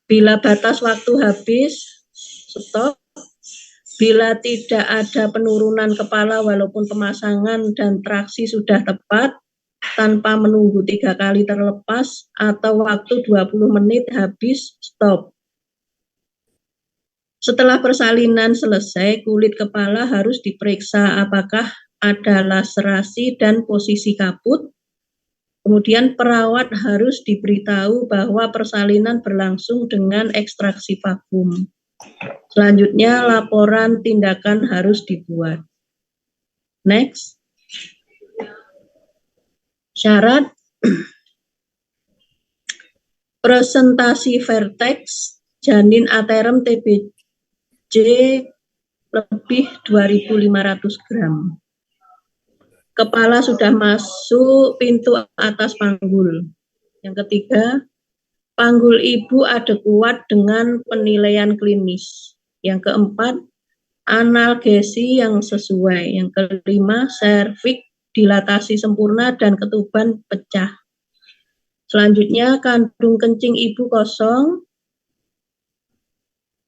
Bila batas waktu habis, stop. Bila tidak ada penurunan kepala walaupun pemasangan dan traksi sudah tepat, tanpa menunggu 3 kali terlepas atau waktu 20 menit habis, stop. Setelah persalinan selesai, kulit kepala harus diperiksa apakah ada laserasi dan posisi kaput. Kemudian perawat harus diberitahu bahwa persalinan berlangsung dengan ekstraksi vakum. Selanjutnya, laporan tindakan harus dibuat. Next. Syarat. Presentasi vertex janin aterem TBJ lebih 2.500 gram. Kepala sudah masuk pintu atas panggul. Yang ketiga, panggul ibu adekuat dengan penilaian klinis. Yang keempat, analgesi yang sesuai. Yang kelima, serviks dilatasi sempurna dan ketuban pecah. Selanjutnya, kandung kencing ibu kosong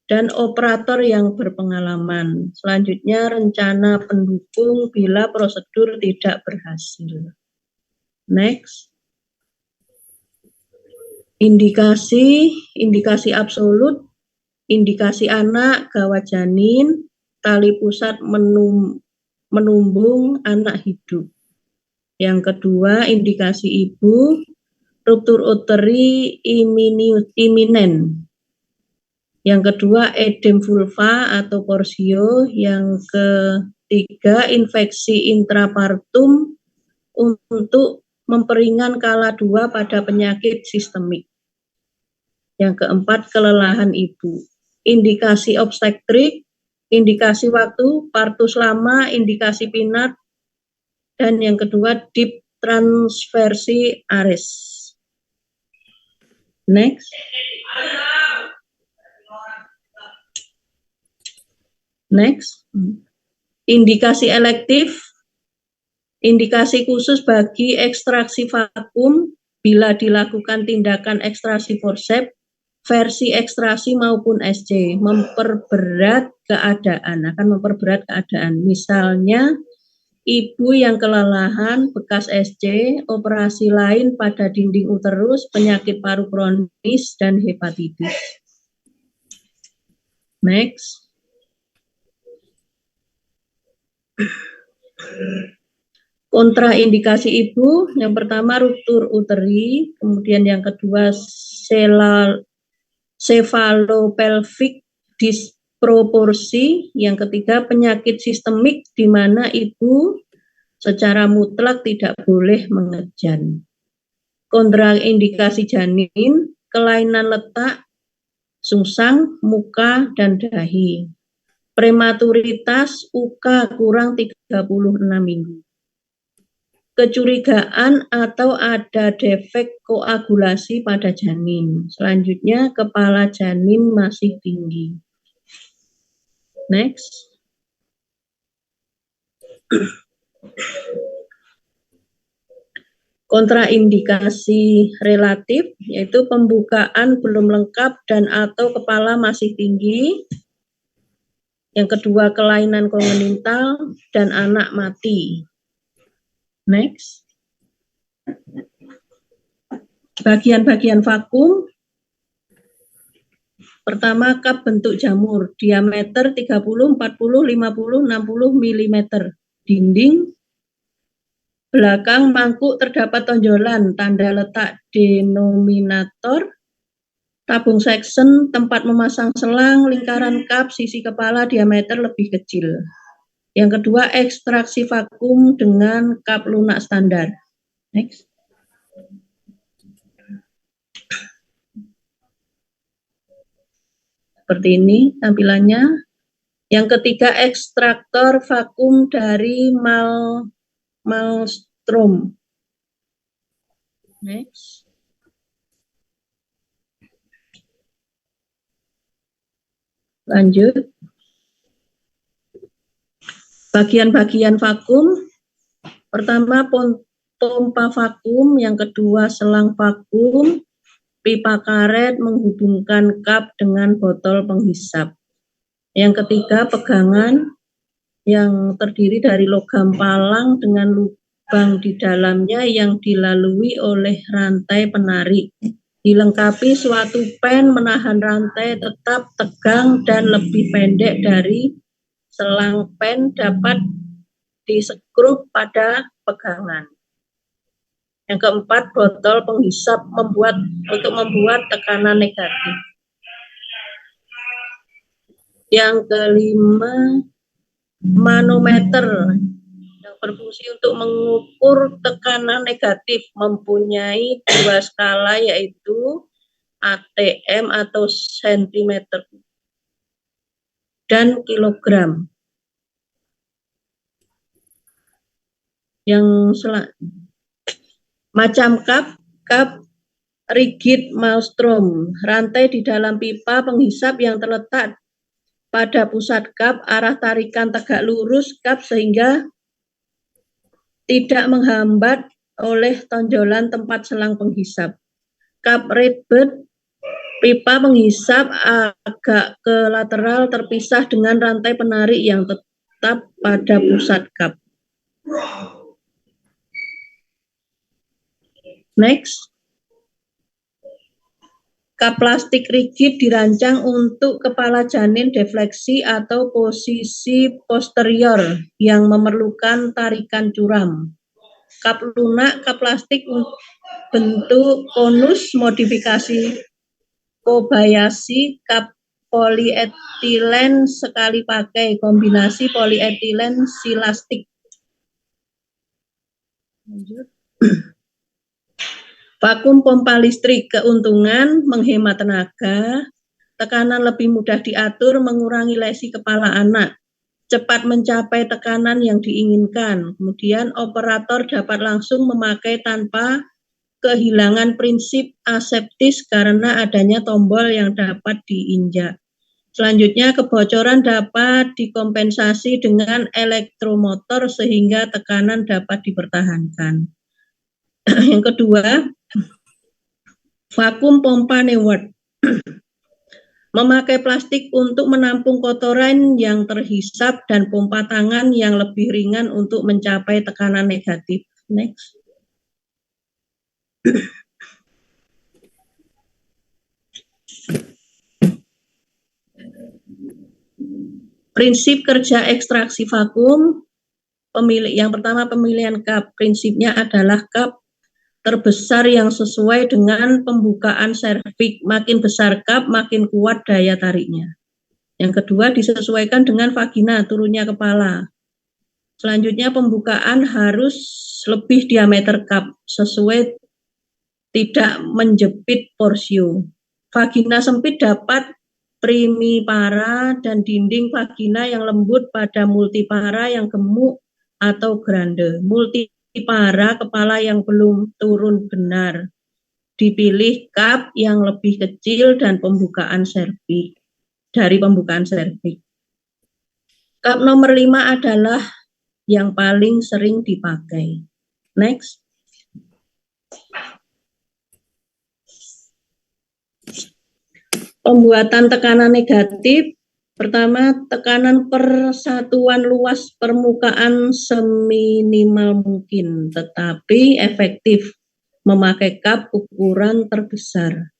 dan operator yang berpengalaman. Selanjutnya, rencana pendukung bila prosedur tidak berhasil. Next. Indikasi absolut, indikasi anak, gawat janin, tali pusat menumbung, anak hidup. Yang kedua, indikasi ibu, ruptur uteri iminen. Yang kedua, edem vulva atau porsio. Yang ketiga, infeksi intrapartum untuk memperingan kala 2 pada penyakit sistemik. Yang keempat, kelelahan ibu. Indikasi obstetrik, indikasi waktu, partus lama, indikasi pinat, dan yang kedua, deep transversi ares. Next. Next. Indikasi elektif, indikasi khusus bagi ekstraksi vakum bila dilakukan tindakan ekstraksi forceps, versi ekstraksi maupun SC, akan memperberat keadaan. Misalnya, ibu yang kelelahan, bekas SC, operasi lain pada dinding uterus, penyakit paru kronis, dan hepatitis. Next. Kontraindikasi ibu, yang pertama ruptur uteri, kemudian yang kedua cephalopelvic disproporsi, yang ketiga penyakit sistemik di mana ibu secara mutlak tidak boleh mengejan. Kontraindikasi janin, kelainan letak, sungsang, muka, dan dahi. Prematuritas UK kurang 36 minggu. Kecurigaan atau ada defek koagulasi pada janin. Selanjutnya, kepala janin masih tinggi. Next. Kontraindikasi relatif, yaitu pembukaan belum lengkap dan atau kepala masih tinggi. Yang kedua, kelainan kongenital dan anak mati. Next. Bagian-bagian vakum. Pertama, cup bentuk jamur, diameter 30, 40, 50, 60 mm. Dinding. Belakang mangkuk terdapat tonjolan, tanda letak denominator. Tabung section, tempat memasang selang, lingkaran cup, sisi kepala, diameter lebih kecil. Yang kedua, ekstraksi vakum dengan cup lunak standar. Next. Seperti ini tampilannya. Yang ketiga, ekstraktor vakum dari Malmstrom. Next. Lanjut. Bagian-bagian vakum. Pertama, pompa vakum, yang kedua selang vakum, pipa karet menghubungkan kap dengan botol penghisap. Yang ketiga, pegangan yang terdiri dari logam palang dengan lubang di dalamnya yang dilalui oleh rantai penarik. Dilengkapi suatu pen menahan rantai tetap tegang dan lebih pendek dari selang pen dapat disekrup pada pegangan. Yang keempat, botol penghisap untuk membuat tekanan negatif. Yang kelima, manometer yang berfungsi untuk mengukur tekanan negatif, mempunyai dua skala yaitu ATM atau sentimeter dan kilogram. Yang macam kap rigid maelstrom, rantai di dalam pipa penghisap yang terletak pada pusat kap, arah tarikan tegak lurus kap sehingga tidak menghambat oleh tonjolan tempat selang penghisap. Kap redbird, pipa penghisap agak ke lateral terpisah dengan rantai penarik yang tetap pada pusat kap. Next. Kap plastik rigid dirancang untuk kepala janin defleksi atau posisi posterior yang memerlukan tarikan curam. Kap lunak, kap plastik bentuk konus, modifikasi Kobayashi, kap polietilen sekali pakai, kombinasi polietilen silastik. Lanjut. Vakum pompa listrik, keuntungan menghemat tenaga, tekanan lebih mudah diatur, mengurangi lesi kepala anak, cepat mencapai tekanan yang diinginkan. Kemudian operator dapat langsung memakai tanpa kehilangan prinsip aseptis karena adanya tombol yang dapat diinjak. Selanjutnya, kebocoran dapat dikompensasi dengan elektromotor sehingga tekanan dapat dipertahankan. Yang kedua, vakum pompa Newart. Memakai plastik untuk menampung kotoran yang terhisap dan pompa tangan yang lebih ringan untuk mencapai tekanan negatif. Next. Prinsip kerja ekstraksi vakum. Yang pertama, pemilihan kap. Prinsipnya adalah kap terbesar yang sesuai dengan pembukaan serviks. Makin besar kap, makin kuat daya tariknya. Yang kedua, disesuaikan dengan vagina, turunnya kepala. Selanjutnya, pembukaan harus lebih diameter kap, sesuai tidak menjepit porsio. Vagina sempit dapat primipara dan dinding vagina yang lembut pada multipara yang gemuk atau grande. Multipara, kepala yang belum turun benar. Dipilih kap yang lebih kecil dan pembukaan serviks. Dari pembukaan serviks. Kap nomor 5 adalah yang paling sering dipakai. Next. Pembuatan tekanan negatif. Pertama, tekanan persatuan luas permukaan seminimal mungkin, tetapi efektif memakai kap ukuran terbesar.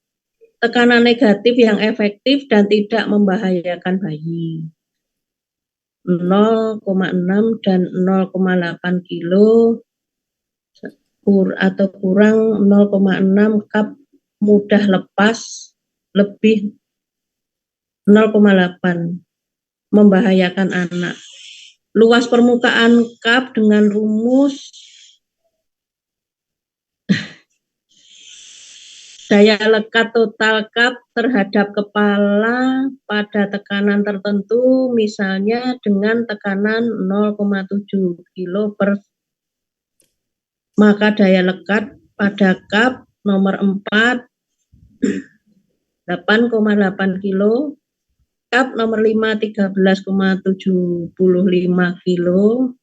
Tekanan negatif yang efektif dan tidak membahayakan bayi. 0,6 dan 0,8 kilo atau kurang 0,6 kap mudah lepas, lebih 0,8 membahayakan anak. Luas permukaan kap dengan rumus daya lekat total kap terhadap kepala pada tekanan tertentu, misalnya dengan tekanan 0,7 kilo per, maka daya lekat pada kap nomor 4 8,8 kilo, kap nomor 5 13,75 kilo,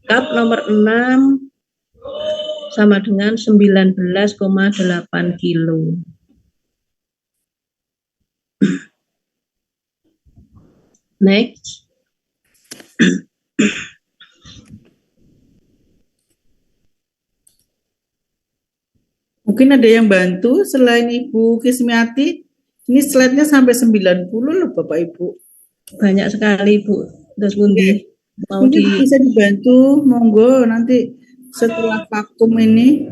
kap nomor 6 sama dengan 19,8 kilo. Next. Mungkin ada yang bantu selain Ibu Kismiati. Ini slide-nya sampai 90 loh Bapak Ibu. Banyak sekali Bu. Terus Bundi. Mau Mungkin bisa dibantu, monggo nanti setelah vakum ini.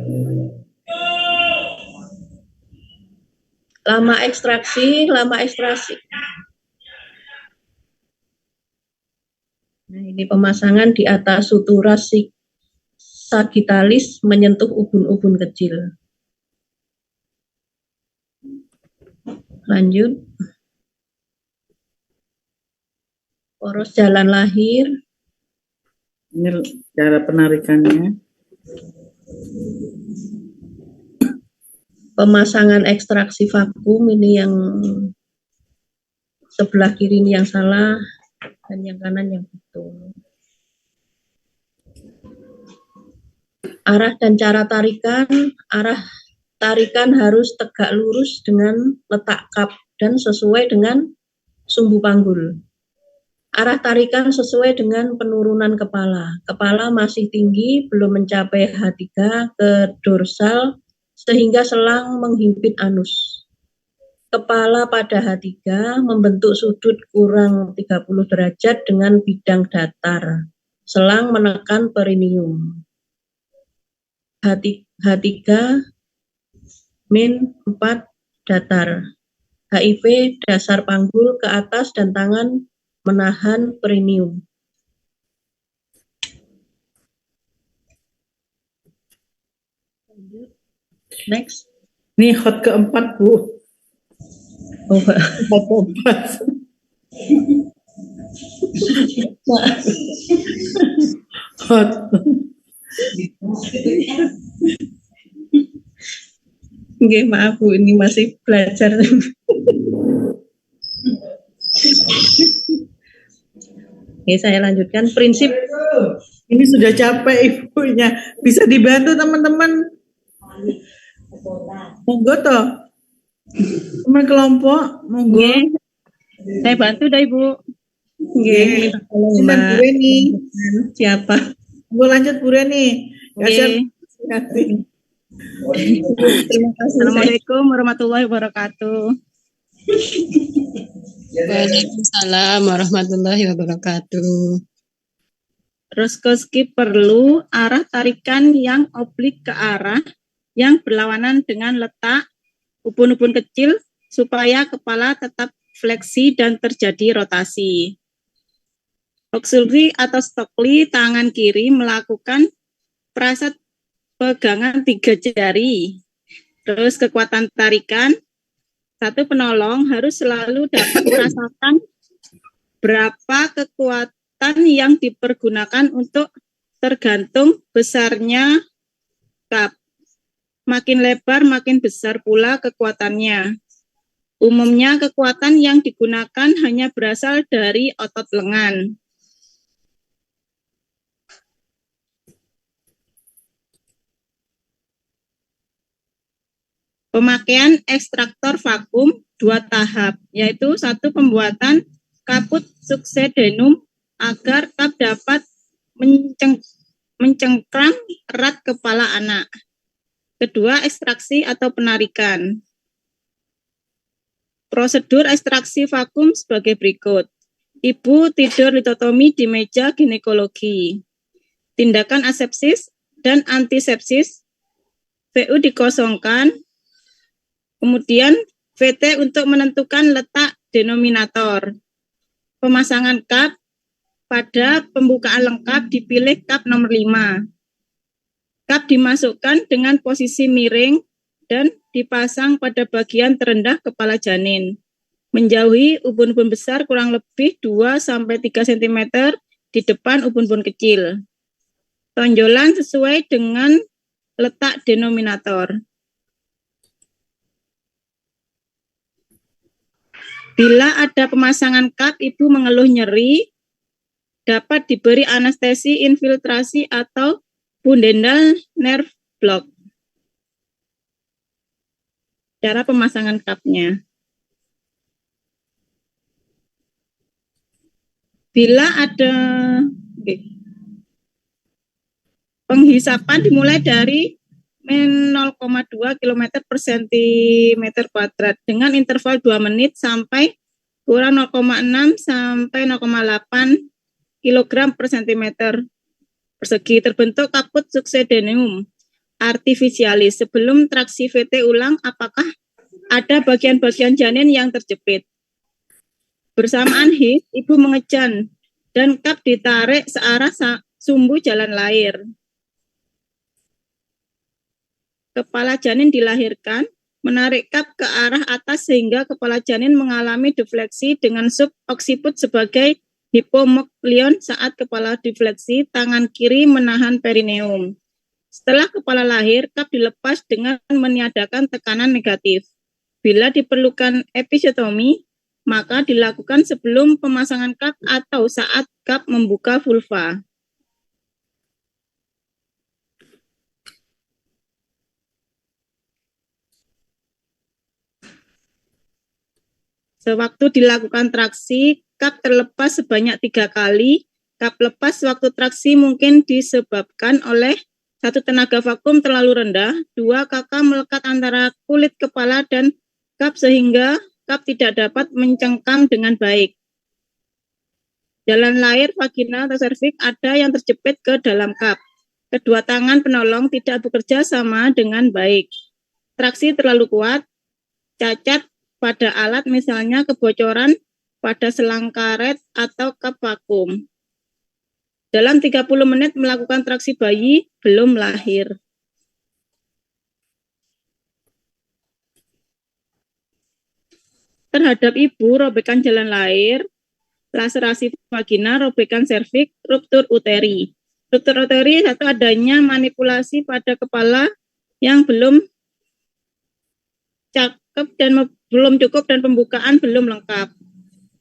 lama ekstraksi. Nah, ini pemasangan di atas sutura sagittalis menyentuh ubun-ubun kecil. Lanjut. Poros jalan lahir. Ini cara penarikannya. Pemasangan ekstraksi vakum ini yang sebelah kiri ini yang salah dan yang kanan yang betul. Arah dan cara tarikan. Arah tarikan harus tegak lurus dengan letak kap dan sesuai dengan sumbu panggul. Arah tarikan sesuai dengan penurunan kepala. Kepala masih tinggi, belum mencapai H3 ke dorsal, sehingga selang menghimpit anus. Kepala pada H3 membentuk sudut kurang 30 derajat dengan bidang datar. Selang menekan perineum. H3 min 4 datar. HIV dasar panggul ke atas dan tangan menahan perineum. Next. Ini hot keempat Bu. Oh, Hot keempat. Hot. Oke, maaf Bu, ini masih belajar. Oke, saya lanjutkan. Prinsip. Ini sudah capek ibunya. Bisa dibantu teman-teman. Monggo toh. Teman kelompok, monggo. Oke. Saya bantu dah Ibu. Oke, minta tolong Mbak. Bu Reni. Siapa? Monggo lanjut Bu Reni. Oke. Terima kasih. Assalamualaikum warahmatullahi wabarakatuh. Waalaikumsalam warahmatullahi wabarakatuh. Roscoe perlu arah tarikan yang oblik ke arah yang berlawanan dengan letak ubun-ubun kecil supaya kepala tetap fleksi dan terjadi rotasi. Auxiliary atau Stockley tangan kiri melakukan perasat pegangan 3 jari. Terus kekuatan tarikan, satu penolong harus selalu dapat merasakan berapa kekuatan yang dipergunakan untuk tergantung besarnya kap. Makin lebar, makin besar pula kekuatannya. Umumnya kekuatan yang digunakan hanya berasal dari otot lengan. Pemakaian ekstraktor vakum 2 tahap, yaitu 1 pembuatan kaput succedenum agar kap dapat mencengkram erat kepala anak. Kedua, ekstraksi atau penarikan. Prosedur ekstraksi vakum sebagai berikut. Ibu tidur litotomi di meja ginekologi. Tindakan asepsis dan antisepsis, VU dikosongkan, kemudian VT untuk menentukan letak denominator. Pemasangan kap, pada pembukaan lengkap dipilih kap nomor 5. Kap dimasukkan dengan posisi miring dan dipasang pada bagian terendah kepala janin. Menjauhi ubun-ubun besar kurang lebih 2-3 cm di depan ubun-ubun kecil. Tonjolan sesuai dengan letak denominator. Bila ada pemasangan kap, ibu mengeluh nyeri, dapat diberi anestesi infiltrasi atau pudendal nerve block. Cara pemasangan kapnya. Bila ada penghisapan dimulai dari min 0,2 km per cm kuadrat dengan interval 2 menit sampai kurang 0,6 sampai 0,8 kg per cm persegi. Terbentuk kaput succedaneum artificialis. Sebelum traksi VT ulang, apakah ada bagian-bagian janin yang terjepit? Bersamaan his, ibu mengejan dan kap ditarik searah sumbu jalan lahir. Kepala janin dilahirkan, menarik kap ke arah atas sehingga kepala janin mengalami defleksi dengan suboksiput sebagai hipomoklion. Saat kepala defleksi, tangan kiri menahan perineum. Setelah kepala lahir, kap dilepas dengan meniadakan tekanan negatif. Bila diperlukan episiotomi, maka dilakukan sebelum pemasangan kap atau saat kap membuka vulva. Sewaktu dilakukan traksi, kap terlepas sebanyak 3 kali. Kap lepas waktu traksi mungkin disebabkan oleh 1. Tenaga vakum terlalu rendah, 2. Kakak melekat antara kulit kepala dan kap sehingga kap tidak dapat mencengkam dengan baik. Jalan lahir, vagina atau serviks ada yang terjepit ke dalam kap. Kedua tangan penolong tidak bekerja sama dengan baik. Traksi terlalu kuat, cacat pada alat misalnya kebocoran pada selang karet atau kap vakum. Dalam 30 menit melakukan traksi bayi belum lahir. Terhadap ibu, robekan jalan lahir, laserasi vagina, robekan serviks, ruptur uteri. Ruptur uteri satu adanya manipulasi pada kepala yang belum cakep dan belum cukup dan pembukaan belum lengkap.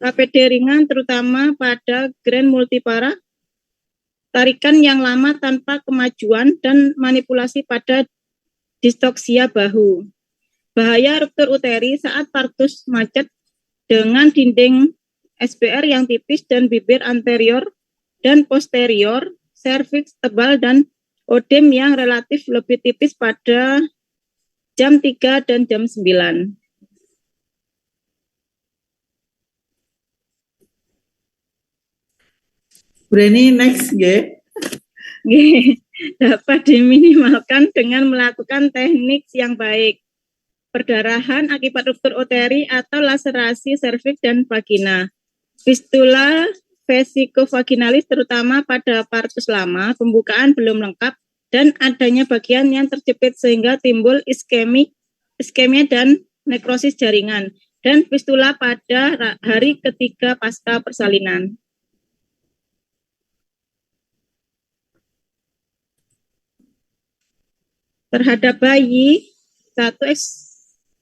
KPD ringan terutama pada grand multipara, tarikan yang lama tanpa kemajuan dan manipulasi pada distoksia bahu. Bahaya ruptur uteri saat partus macet dengan dinding SBR yang tipis dan bibir anterior dan posterior, serviks tebal dan odem yang relatif lebih tipis pada jam 3 dan jam 9. Berani next ya. Dapat diminimalkan dengan melakukan teknik yang baik. Perdarahan akibat ruptur uteri atau laserasi serviks dan vagina. Fistula vesikovaginalis terutama pada partus lama, pembukaan belum lengkap dan adanya bagian yang terjepit sehingga timbul iskemia dan nekrosis jaringan, dan fistula pada hari ketiga pasca persalinan. Terhadap bayi, 1.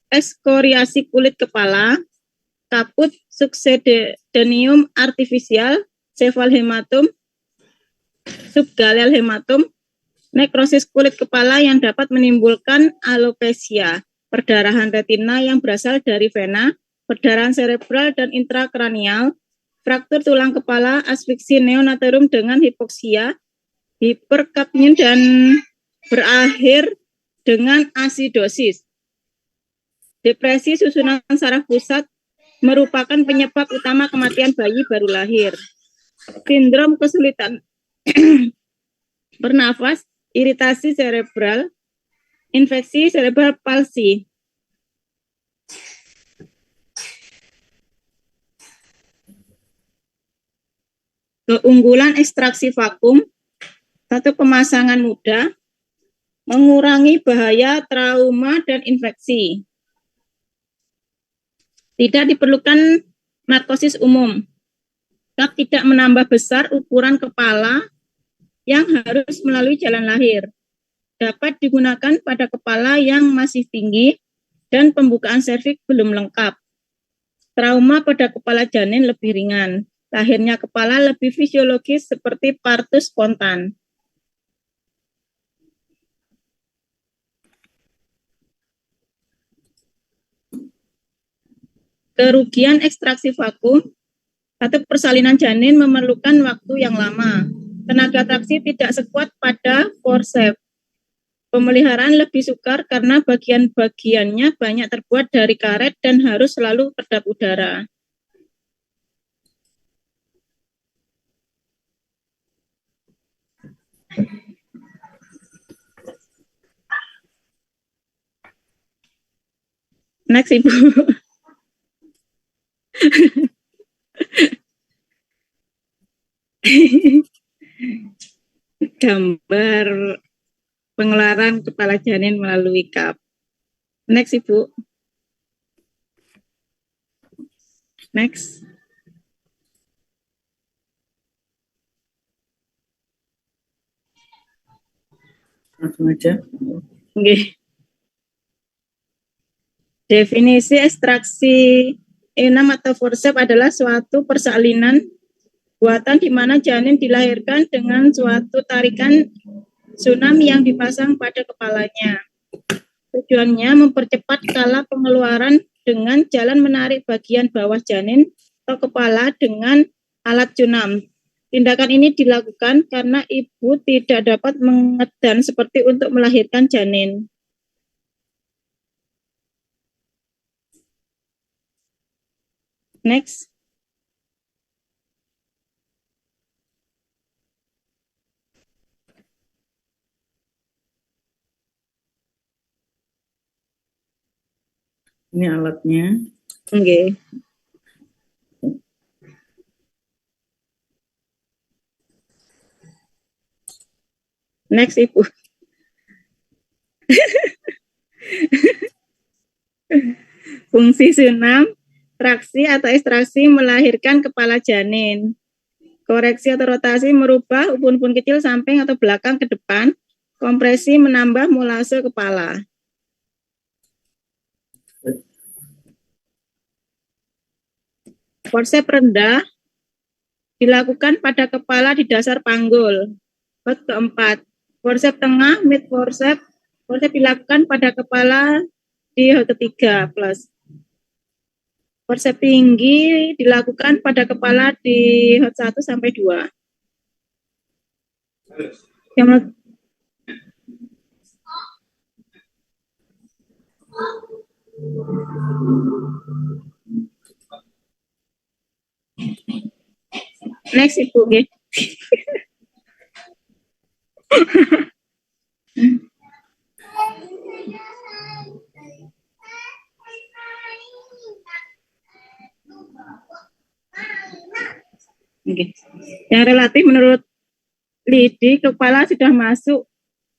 Ekskoriasi kulit kepala, kaput succedaneum artificial, cephalhematom, subgaleal hematom, nekrosis kulit kepala yang dapat menimbulkan alopecia, perdarahan retina yang berasal dari vena, perdarahan cerebral dan intrakranial, fraktur tulang kepala, asfiksi neonatorium dengan hipoksia, hiperkapnia dan berakhir dengan asidosis. Depresi susunan saraf pusat merupakan penyebab utama kematian bayi baru lahir. Sindrom kesulitan bernafas, iritasi cerebral, infeksi cerebral palsi. Keunggulan ekstraksi vakum, 1. Pemasangan mudah, mengurangi bahaya trauma dan infeksi. Tidak diperlukan narkosis umum. Kap tidak menambah besar ukuran kepala yang harus melalui jalan lahir. Dapat digunakan pada kepala yang masih tinggi dan pembukaan serviks belum lengkap. Trauma pada kepala janin lebih ringan. Lahirnya kepala lebih fisiologis seperti partus spontan. Kerugian ekstraksi vakum, Satu, persalinan janin memerlukan waktu yang lama. Tenaga traksi tidak sekuat pada forceps. Pemeliharaan lebih sukar karena bagian-bagiannya banyak terbuat dari karet dan harus selalu kedap udara. Next, Ibu. Gambar pengeluaran kepala janin melalui cup. Next, Ibu. Next. Langsung aja. Oke. Definisi ekstraksi enam atau forceps adalah suatu persalinan buatan di mana janin dilahirkan dengan suatu tarikan tsunami yang dipasang pada kepalanya. Tujuannya mempercepat skala pengeluaran dengan jalan menarik bagian bawah janin atau kepala dengan alat cunam. Tindakan ini dilakukan karena ibu tidak dapat mengedan seperti untuk melahirkan janin. Next. Ini alatnya. Oke. Next, Ibu. Fungsi sunam, traksi atau ekstraksi melahirkan kepala janin. Koreksi atau rotasi merubah ubun-ubun kecil samping atau belakang ke depan. Kompresi menambah molase kepala. Forceps rendah dilakukan pada kepala di dasar panggul. Keempat, forceps tengah, mid forceps dilakukan pada kepala di ketiga plus. Forceps tinggi dilakukan pada kepala di hot 1 sampai 2. Yang next, Ibu. Okay. Okay. Yang relatif menurut Lidi, kepala sudah masuk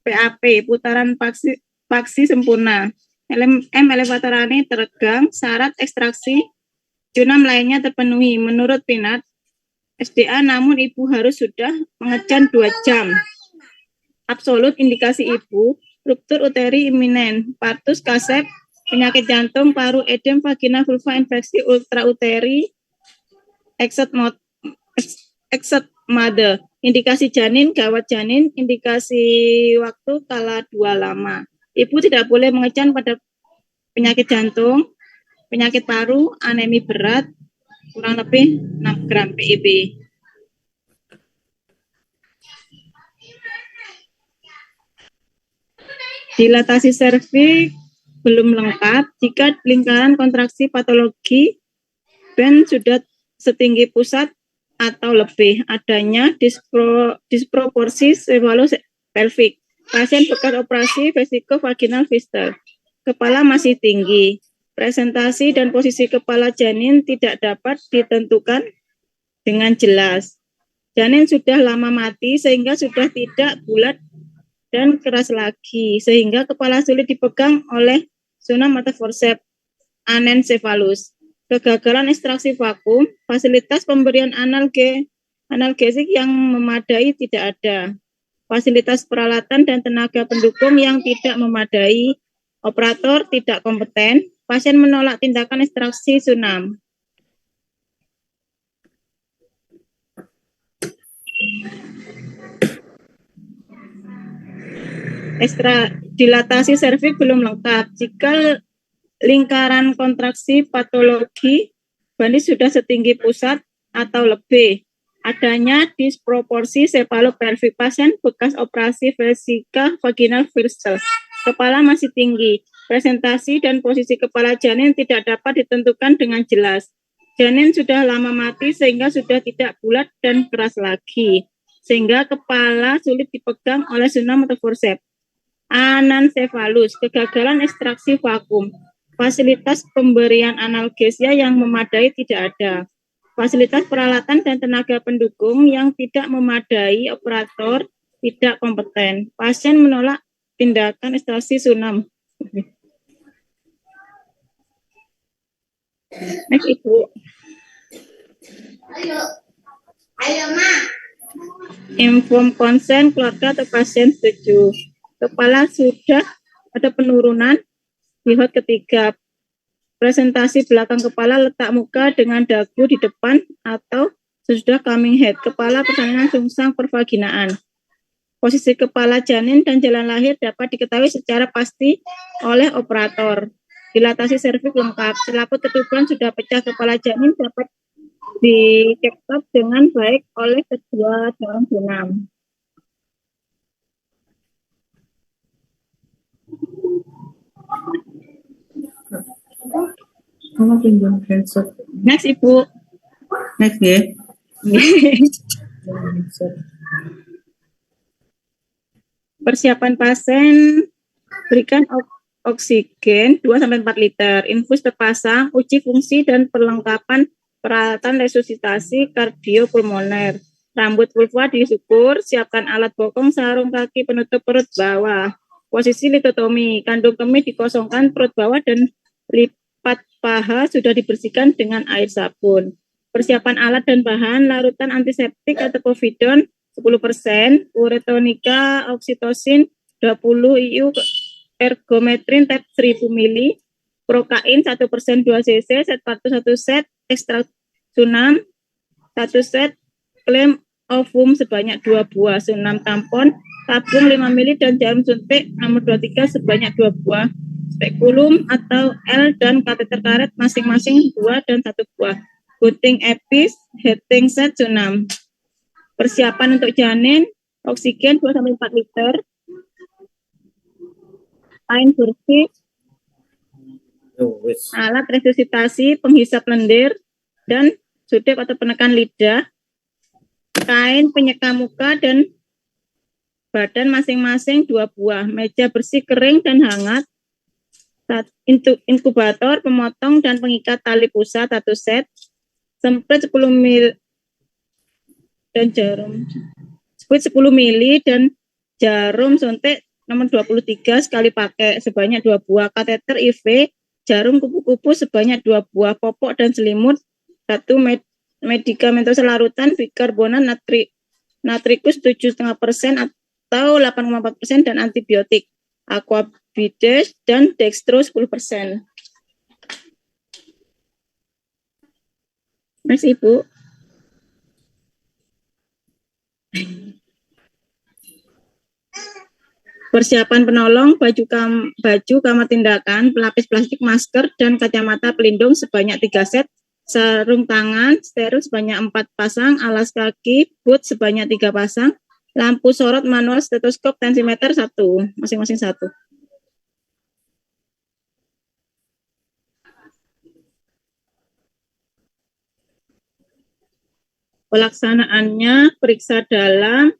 PAP, putaran paksi sempurna. M elevatorane teregang, syarat ekstraksi cunam lainnya terpenuhi. Menurut Pinat, SDA, namun ibu harus sudah mengejan 2 jam. Absolut indikasi ibu, ruptur uteri iminen, partus kasep, penyakit jantung, paru, edem, vagina, vulva, infeksi ultrauteri, exit mother, indikasi janin, gawat janin, indikasi waktu kala 2 lama. Ibu tidak boleh mengejan pada penyakit jantung, penyakit paru, anemi berat, kurang lebih 6 gram PIB. Dilatasi serviks belum lengkap jika lingkaran kontraksi patologi band sudah setinggi pusat atau lebih, adanya disproporsi cephalus pelvic. Pasien bekas operasi vesiko vaginal fistula. Kepala masih tinggi. Presentasi dan posisi kepala janin tidak dapat ditentukan dengan jelas. Janin sudah lama mati sehingga sudah tidak bulat dan keras lagi, sehingga kepala sulit dipegang oleh sunam atau forceps anencephalus. Kegagalan ekstraksi vakum, fasilitas pemberian analgesik yang memadai tidak ada. Fasilitas peralatan dan tenaga pendukung yang tidak memadai, operator tidak kompeten, pasien menolak tindakan ekstraksi sunam. Dilatasi serviks belum lengkap. Jika lingkaran kontraksi patologi bandis sudah setinggi pusat atau lebih. Adanya disproporsi cephalopelvic pasien bekas operasi vesika vaginal Virchow. Kepala masih tinggi. Presentasi dan posisi kepala janin tidak dapat ditentukan dengan jelas. Janin sudah lama mati sehingga sudah tidak bulat dan keras lagi. Sehingga kepala sulit dipegang oleh sunam atau forceps. Anencefalus, kegagalan ekstraksi vakum. Fasilitas pemberian analgesia yang memadai tidak ada. Fasilitas peralatan dan tenaga pendukung yang tidak memadai, operator tidak kompeten. Pasien menolak tindakan ekstraksi sunam. Next, Ibu. Inform consent keluarga atau pasien setuju. Kepala sudah ada penurunan di HOT ketiga. Presentasi belakang kepala, letak muka dengan dagu di depan atau sesudah coming head. Kepala persalinan sungsang pervaginaan. Posisi kepala janin dan jalan lahir dapat diketahui secara pasti oleh operator. Dilatasi serviks lengkap. Selaput ketuban sudah pecah, kepala janin dapat dicekap dengan baik oleh kedua dalam sunam. Next, Ibu. Next ya. Persiapan pasien, berikan oksigen 2-4 liter, infus terpasang, uji fungsi dan perlengkapan peralatan resusitasi kardiopulmoner. Rambut vulva disukur, siapkan alat bokong, sarung kaki penutup perut bawah. Posisi litotomi, kandung kemih dikosongkan perut bawah dan lipat paha sudah dibersihkan dengan air sabun. Persiapan alat dan bahan, larutan antiseptik atau povidon 10%, uretonika, oksitosin 20 IU, ergometrin tab 1000 ml, prokain 1% 2 cc, set partus 1 set, ekstrak sunam 1 set, klaim ovum sebanyak 2 buah, sunam tampon, tabung 5 ml dan jarum suntik nomor 23 sebanyak 2 buah, spekulum atau L dan kateter karet masing-masing 2 dan 1 buah, gunting epis, heating set sunam. Persiapan untuk janin, oksigen 2-4 liter, kain bersih, alat resusitasi, penghisap lendir, dan sudep atau penekan lidah, kain penyeka muka dan badan masing-masing 2 buah, meja bersih kering dan hangat, inkubator, pemotong dan pengikat tali pusat 1 set, semprit 10 ml dan jarum semprit 10 ml dan jarum suntik nomor 23 sekali pakai sebanyak 2 buah, kateter IV, jarum kupu-kupu sebanyak 2 buah, popok dan selimut 1, medikamentosa larutan bikarbonat natrikus 7,5% atau 8,4% dan antibiotik, aquabides dan dextro 10%. Next, Ibu. Persiapan penolong, baju kamar tindakan, pelapis plastik, masker, dan kacamata pelindung sebanyak 3 set, sarung tangan steril sebanyak 4 pasang, alas kaki, boot sebanyak 3 pasang, lampu sorot manual, stetoskop, tensimeter 1, masing-masing 1. Pelaksanaannya, periksa dalam,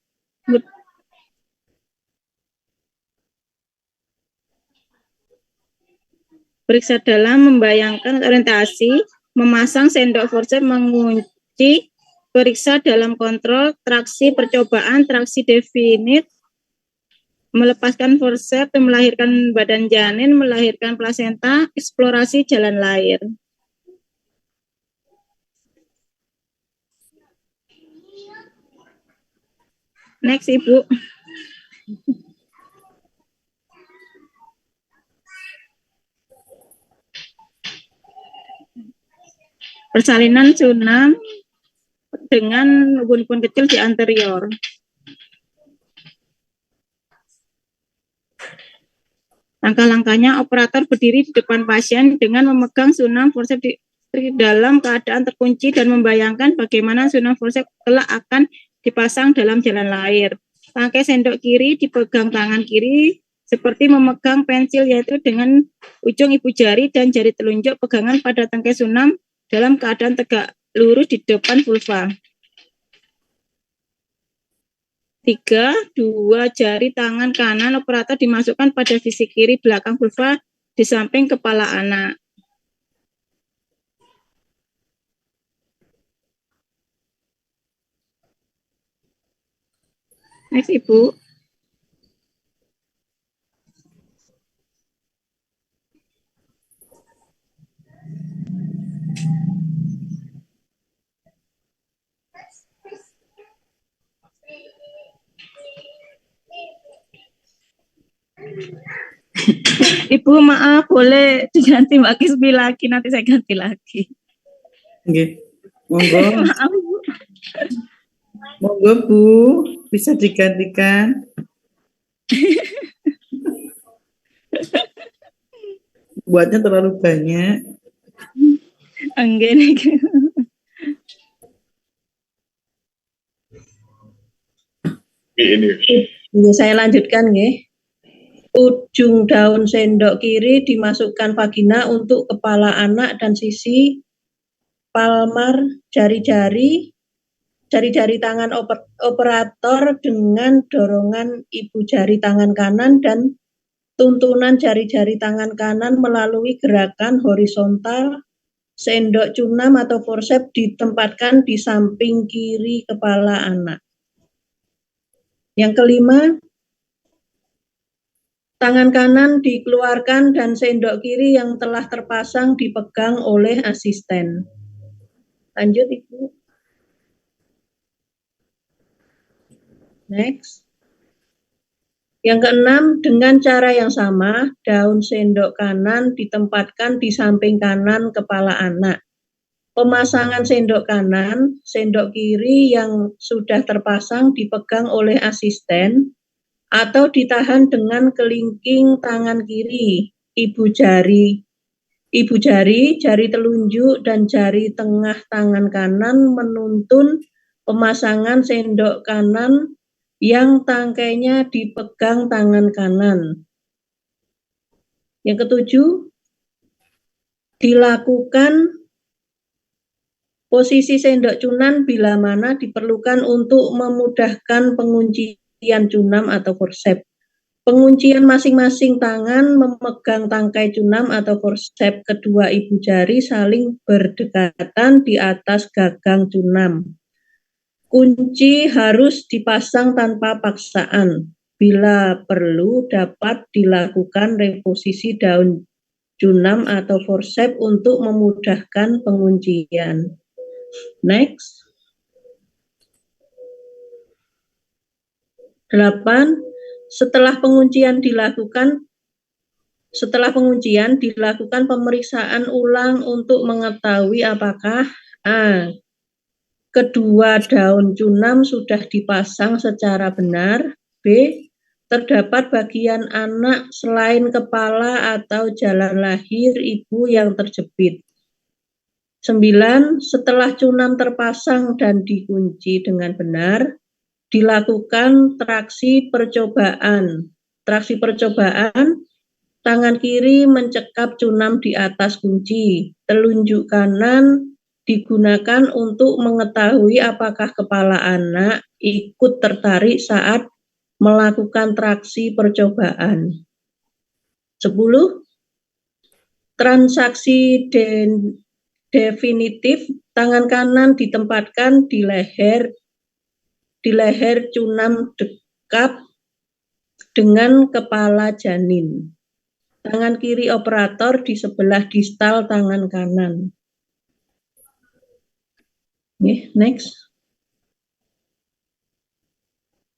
membayangkan orientasi, memasang sendok forceps, mengunci, periksa dalam kontrol, traksi percobaan, traksi definit, melepaskan forceps, melahirkan badan janin, melahirkan plasenta, eksplorasi jalan lahir. Next, Ibu. Persalinan sunam dengan ubun-ubun kecil di anterior. Langkah-langkahnya, operator berdiri di depan pasien dengan memegang sunam forceps di dalam keadaan terkunci dan membayangkan bagaimana sunam forceps kelak akan dipasang dalam jalan lahir. Tangkai sendok kiri dipegang tangan kiri seperti memegang pensil, yaitu dengan ujung ibu jari dan jari telunjuk pegangan pada tangkai sunam dalam keadaan tegak lurus di depan vulva. 3. Dua jari tangan kanan operator dimasukkan pada sisi kiri belakang vulva di samping kepala anak. Next, Ibu. Ibu, maaf, boleh diganti Mbak Kismi lagi, nanti saya ganti lagi. Nggih. Monggo. Maaf, Bu. Monggo Bu, bisa digantikan. Buatnya terlalu banyak. Enggak nih. Ini saya lanjutkan nggih. Ujung daun sendok kiri dimasukkan vagina untuk kepala anak dan sisi palmar jari-jari tangan operator dengan dorongan ibu jari tangan kanan dan tuntunan jari-jari tangan kanan melalui gerakan horizontal. Sendok cunam atau forceps ditempatkan di samping kiri kepala anak. Yang kelima, tangan kanan dikeluarkan dan sendok kiri yang telah terpasang dipegang oleh asisten. Lanjut, Ibu. Next. Yang keenam, dengan cara yang sama, daun sendok kanan ditempatkan di samping kanan kepala anak. Pemasangan sendok kanan, sendok kiri yang sudah terpasang dipegang oleh asisten atau ditahan dengan kelingking tangan kiri, ibu jari, jari telunjuk dan jari tengah tangan kanan menuntun pemasangan sendok kanan yang tangkainya dipegang tangan kanan. Yang ketujuh, dilakukan posisi sendok cunam bila mana diperlukan untuk memudahkan penguncian cunam atau forceps. Penguncian masing-masing tangan memegang tangkai cunam atau forceps, kedua ibu jari saling berdekatan di atas gagang cunam. Kunci harus dipasang tanpa paksaan. Bila perlu dapat dilakukan reposisi daun cunam atau forceps untuk memudahkan penguncian. Next. 8. Setelah penguncian dilakukan pemeriksaan ulang untuk mengetahui apakah A. Kedua daun cunam sudah dipasang secara benar, B. Terdapat bagian anak selain kepala atau jalan lahir ibu yang terjepit. 9. Setelah cunam terpasang dan dikunci dengan benar, dilakukan traksi percobaan. Traksi percobaan, tangan kiri mencekap cunam di atas kunci, telunjuk kanan digunakan untuk mengetahui apakah kepala anak ikut tertarik saat melakukan traksi percobaan. 10. Transaksi definitif, tangan kanan ditempatkan di leher cunam dekat dengan kepala janin. Tangan kiri operator di sebelah distal tangan kanan. Next.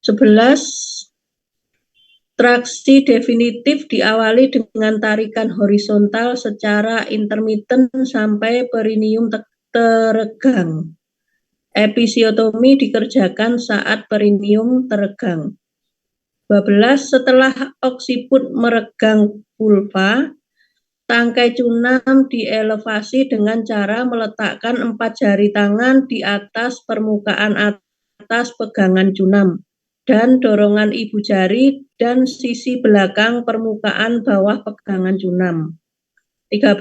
11. Traksi definitif diawali dengan tarikan horizontal secara intermiten sampai perineum teregang. Episiotomi dikerjakan saat perineum teregang. 12. Setelah oksiput meregang vulva, tangkai cunam dielevasi dengan cara meletakkan 4 jari tangan di atas permukaan atas pegangan cunam dan dorongan ibu jari dan sisi belakang permukaan bawah pegangan cunam. 13.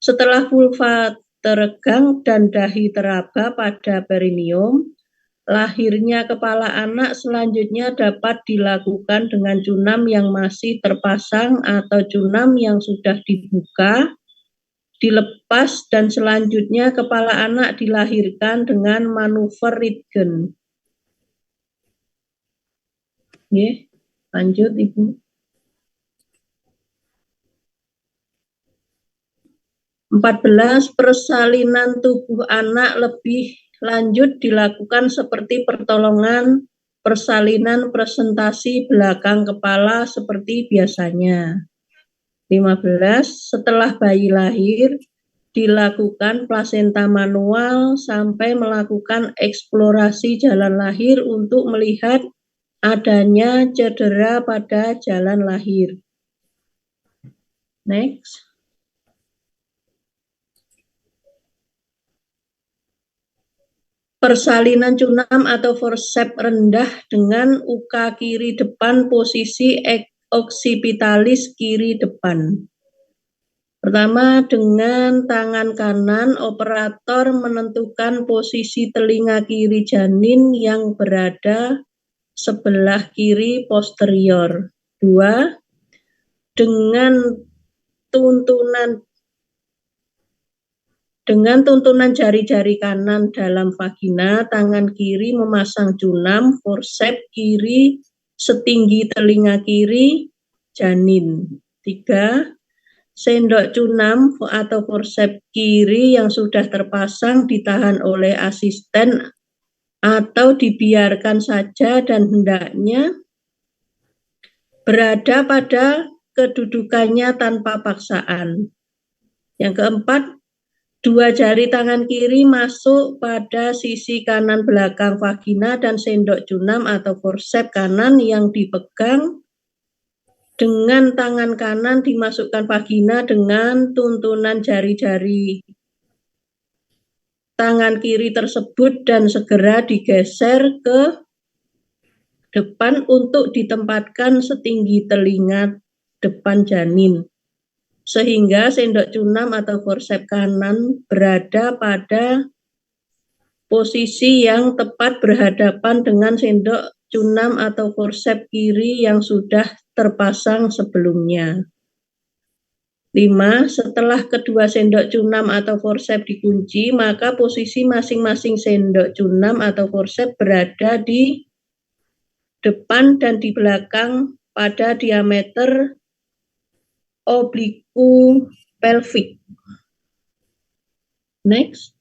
Setelah vulva teregang dan dahi teraba pada perineum, lahirnya kepala anak selanjutnya dapat dilakukan dengan cunam yang masih terpasang atau cunam yang sudah dibuka, dilepas, dan selanjutnya kepala anak dilahirkan dengan manuver Röntgen. Lanjut Ibu. 14. Persalinan tubuh anak lebih lanjut dilakukan seperti pertolongan persalinan presentasi belakang kepala seperti biasanya. 15. Setelah bayi lahir, dilakukan plasenta manual sampai melakukan eksplorasi jalan lahir untuk melihat adanya cedera pada jalan lahir. Next. Persalinan cunam atau forceps rendah dengan uka kiri depan posisi occipitalis kiri depan. Pertama, dengan tangan kanan operator menentukan posisi telinga kiri janin yang berada sebelah kiri posterior. 2. Dengan tuntunan jari-jari kanan dalam vagina, tangan kiri memasang cunam forceps kiri setinggi telinga kiri janin. 3. Sendok cunam atau forceps kiri yang sudah terpasang ditahan oleh asisten atau dibiarkan saja dan hendaknya berada pada kedudukannya tanpa paksaan. Yang keempat, 2 jari tangan kiri masuk pada sisi kanan belakang vagina dan sendok cunam atau forceps kanan yang dipegang dengan tangan kanan dimasukkan vagina dengan tuntunan jari-jari tangan kiri tersebut dan segera digeser ke depan untuk ditempatkan setinggi telinga depan janin, sehingga sendok cunam atau forceps kanan berada pada posisi yang tepat berhadapan dengan sendok cunam atau forceps kiri yang sudah terpasang sebelumnya. 5. Setelah kedua sendok cunam atau forceps dikunci, maka posisi masing-masing sendok cunam atau forceps berada di depan dan di belakang pada diameter obliku pelvic. Next.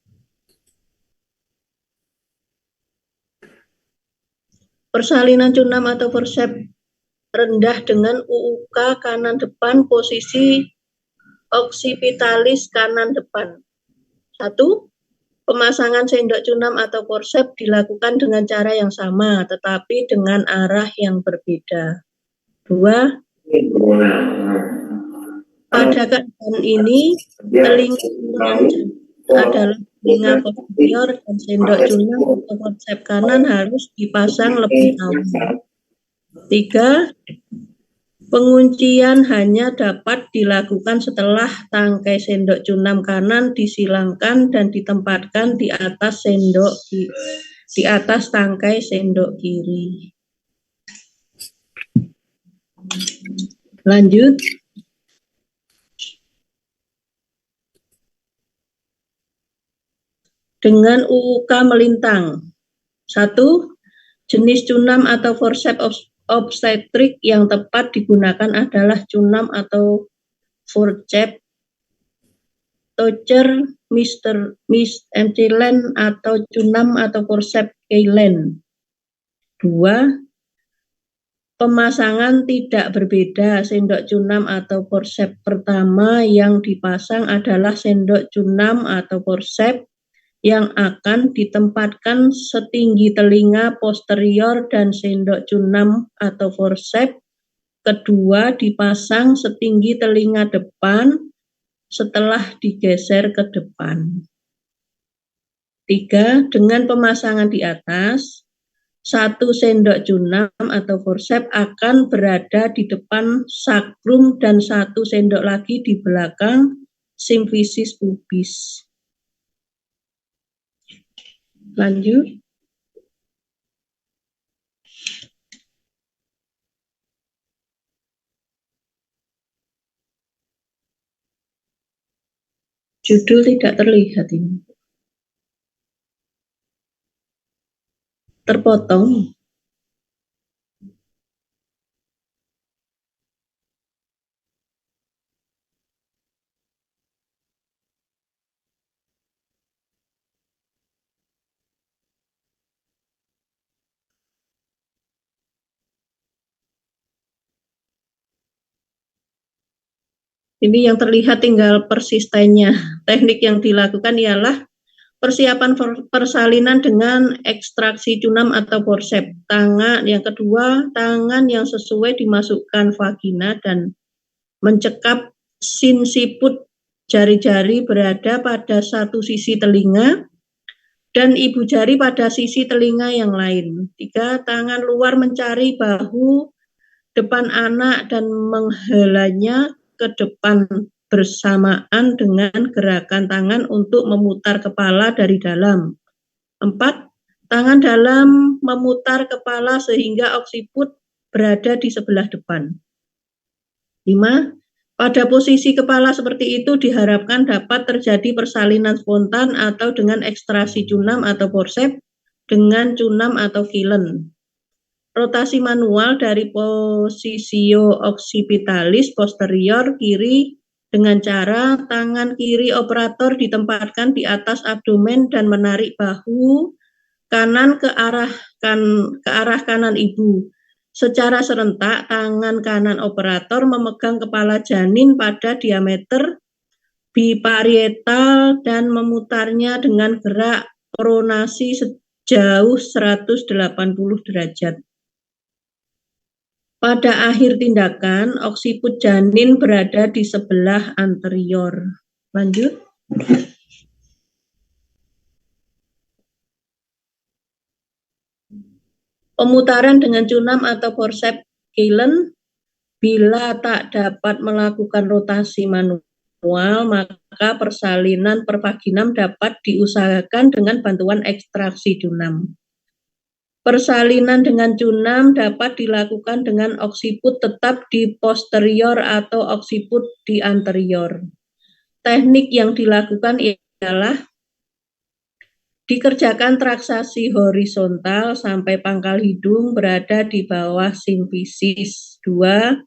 Persalinan cunam atau forceps rendah dengan UUK kanan depan posisi occipitalis kanan depan. 1. Pemasangan sendok cunam atau forceps dilakukan dengan cara yang sama tetapi dengan arah yang berbeda. 2. Pada keadaan ini, telinga adalah telinga posterior dan sendok cunam atau forceps kanan harus dipasang lebih awal. 3. Penguncian hanya dapat dilakukan setelah tangkai sendok cunam kanan disilangkan dan ditempatkan di atas tangkai sendok kiri. Lanjut. Dengan UUK melintang. 1. Jenis cunam atau forceps obstetrik yang tepat digunakan adalah cunam atau forceps Toucher, Michelin atau cunam atau forceps Keilen. 2. Pemasangan tidak berbeda. Sendok cunam atau forceps pertama yang dipasang adalah sendok cunam atau forceps yang akan ditempatkan setinggi telinga posterior dan sendok cunam atau forceps kedua dipasang setinggi telinga depan setelah digeser ke depan. 3. Dengan pemasangan di atas, 1 sendok junam atau forceps akan berada di depan sakrum dan 1 sendok lagi di belakang simfisis pubis. Lanjut. Judul tidak terlihat ini. Terpotong. Ini yang terlihat tinggal persistennya. Teknik yang dilakukan ialah persiapan persalinan dengan ekstraksi cunam atau forceps. Yang kedua, tangan yang sesuai dimasukkan vagina dan mencekap sinsiput jari-jari berada pada satu sisi telinga dan ibu jari pada sisi telinga yang lain. 3. Tangan luar mencari bahu depan anak dan menghelanya ke depan bersamaan dengan gerakan tangan untuk memutar kepala dari dalam. 4. Tangan dalam memutar kepala sehingga oksiput berada di sebelah depan. 5. Pada posisi kepala seperti itu diharapkan dapat terjadi persalinan spontan atau dengan ekstraksi cunam atau forceps dengan cunam atau kiln. Rotasi manual dari posisio occipitalis posterior kiri dengan cara tangan kiri operator ditempatkan di atas abdomen dan menarik bahu kanan ke arah kanan ibu. Secara serentak, tangan kanan operator memegang kepala janin pada diameter biparietal dan memutarnya dengan gerak pronasi sejauh 180 derajat. Pada akhir tindakan, oksiput janin berada di sebelah anterior. Lanjut. Pemutaran dengan cunam atau forceps kiln. Bila tak dapat melakukan rotasi manual, maka persalinan pervaginam dapat diusahakan dengan bantuan ekstraksi cunam. Persalinan dengan cunam dapat dilakukan dengan oksiput tetap di posterior atau oksiput di anterior. Teknik yang dilakukan ialah dikerjakan traksasi horizontal sampai pangkal hidung berada di bawah simfisis. 2.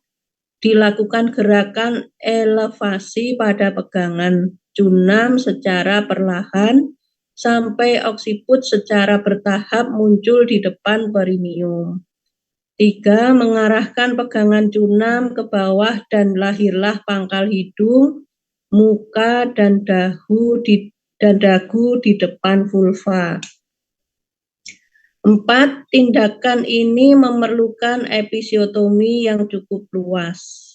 Dilakukan gerakan elevasi pada pegangan cunam secara perlahan sampai oksiput secara bertahap muncul di depan perineum. 3. Mengarahkan pegangan cunam ke bawah dan lahirlah pangkal hidung, muka, dan dagu di depan vulva. 4. Tindakan ini memerlukan episiotomi yang cukup luas.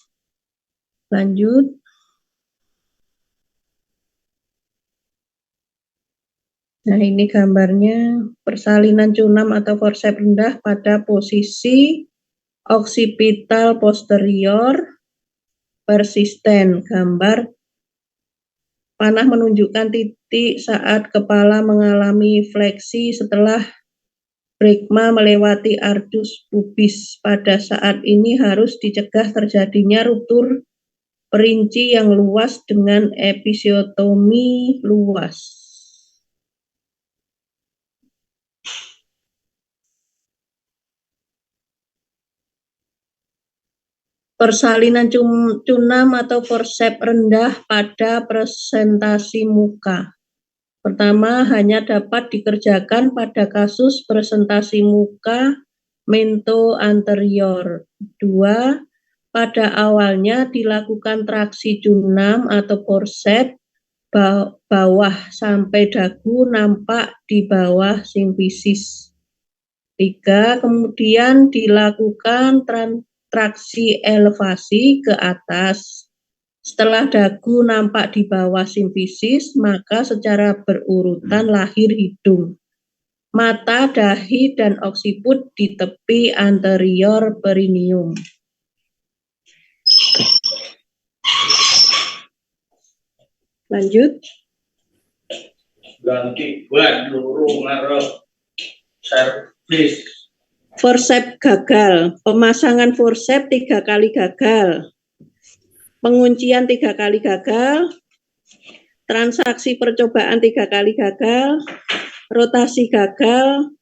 Lanjut. Nah, ini gambarnya persalinan cunam atau forceps rendah pada posisi oksipital posterior persisten. Gambar panah menunjukkan titik saat kepala mengalami fleksi setelah bregma melewati arcus pubis. Pada saat ini harus dicegah terjadinya ruptur perinci yang luas dengan episiotomi luas. Persalinan cunam atau forceps rendah pada presentasi muka. Pertama, hanya dapat dikerjakan pada kasus presentasi muka mento anterior. 2. Pada awalnya dilakukan traksi cunam atau forceps bawah sampai dagu nampak di bawah simfisis. 3. Kemudian dilakukan traksi elevasi ke atas. Setelah dagu nampak di bawah simfisis, maka secara berurutan lahir hidung, mata, dahi, dan oksiput di tepi anterior perineum. Lanjut. Ganti buat lurung ngarep servis. Forceps gagal, pemasangan forceps 3 kali gagal, penguncian 3 kali gagal, transaksi percobaan 3 kali gagal, rotasi gagal,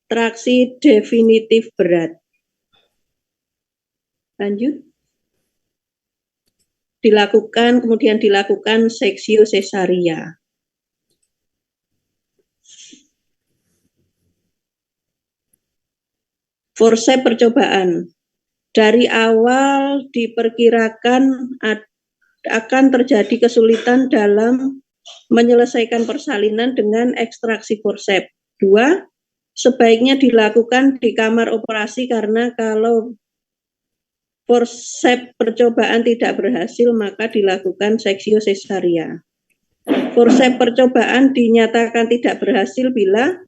traksi definitif berat. Lanjut. Kemudian dilakukan seksio sesaria. Forceps percobaan. Dari awal diperkirakan akan terjadi kesulitan dalam menyelesaikan persalinan dengan ekstraksi forceps. 2. Sebaiknya dilakukan di kamar operasi karena kalau forceps percobaan tidak berhasil, maka dilakukan seksio sesaria. Forceps percobaan dinyatakan tidak berhasil bila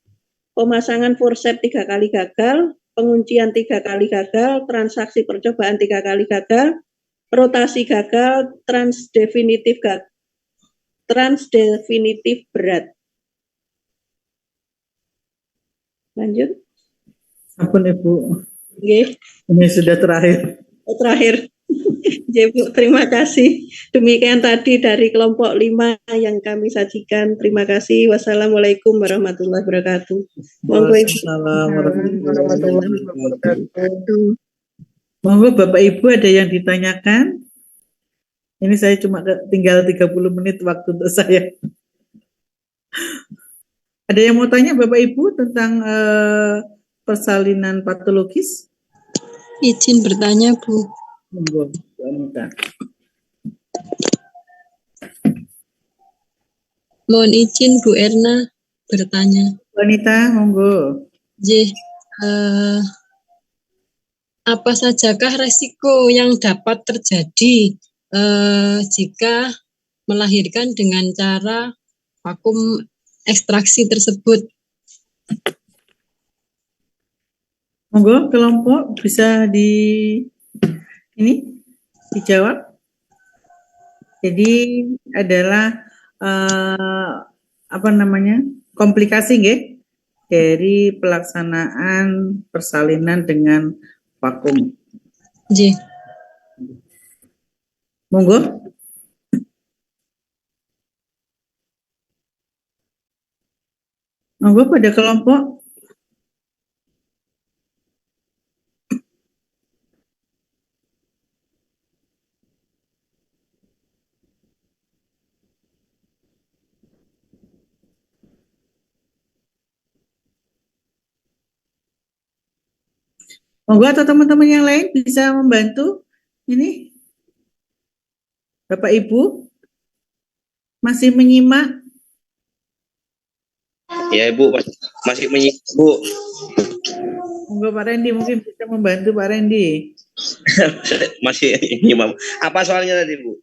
pemasangan forceps 3 kali gagal, penguncian 3 kali gagal, transaksi percobaan 3 kali gagal, rotasi gagal, transdefinitif berat. Lanjut. Ampun Ibu, Oke. ini sudah terakhir. Terakhir. Ya, Bu, terima kasih. Demikian tadi dari kelompok 5 yang kami sajikan. Terima kasih. Wassalamualaikum warahmatullahi wabarakatuh. Monggo Ibu. Waalaikumsalam warahmatullahi wabarakatuh. Monggo Bapak Ibu ada yang ditanyakan? Ini saya cuma tinggal 30 menit waktu untuk saya. Ada yang mau tanya Bapak Ibu tentang persalinan patologis? Izin bertanya, Bu. Monggo, Bu Anita. Mohon izin Bu Erna bertanya. Bu Anita, monggo. Apa sajakah resiko yang dapat terjadi jika melahirkan dengan cara vakum ekstraksi tersebut? Monggo kelompok bisa dijawab. Jadi adalah komplikasi nggih dari pelaksanaan persalinan dengan vakum. J. Monggo. Monggo pada kelompok. Monggo atau teman-teman yang lain bisa membantu ini. Bapak Ibu masih menyimak? Ya Ibu, masih menyimak Bu. Monggo Pak Rendi mungkin bisa membantu Pak Rendi. Masih menyimak. Apa soalnya tadi Bu?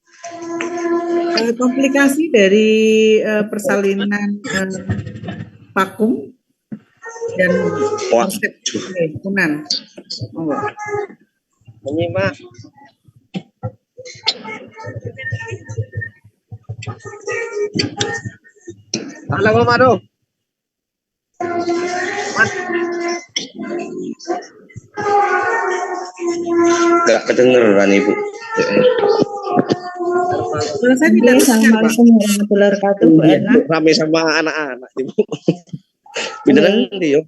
Komplikasi dari persalinan vakum dan kunan. Monggo. Menyimak. Halo Mado. Gak kedengeran Ibu. Saya tidak Assalamualaikum warahmatullahi wabarakatuh, Bu Erna. Rame sama anak-anak Ibu. Beneran nih yo.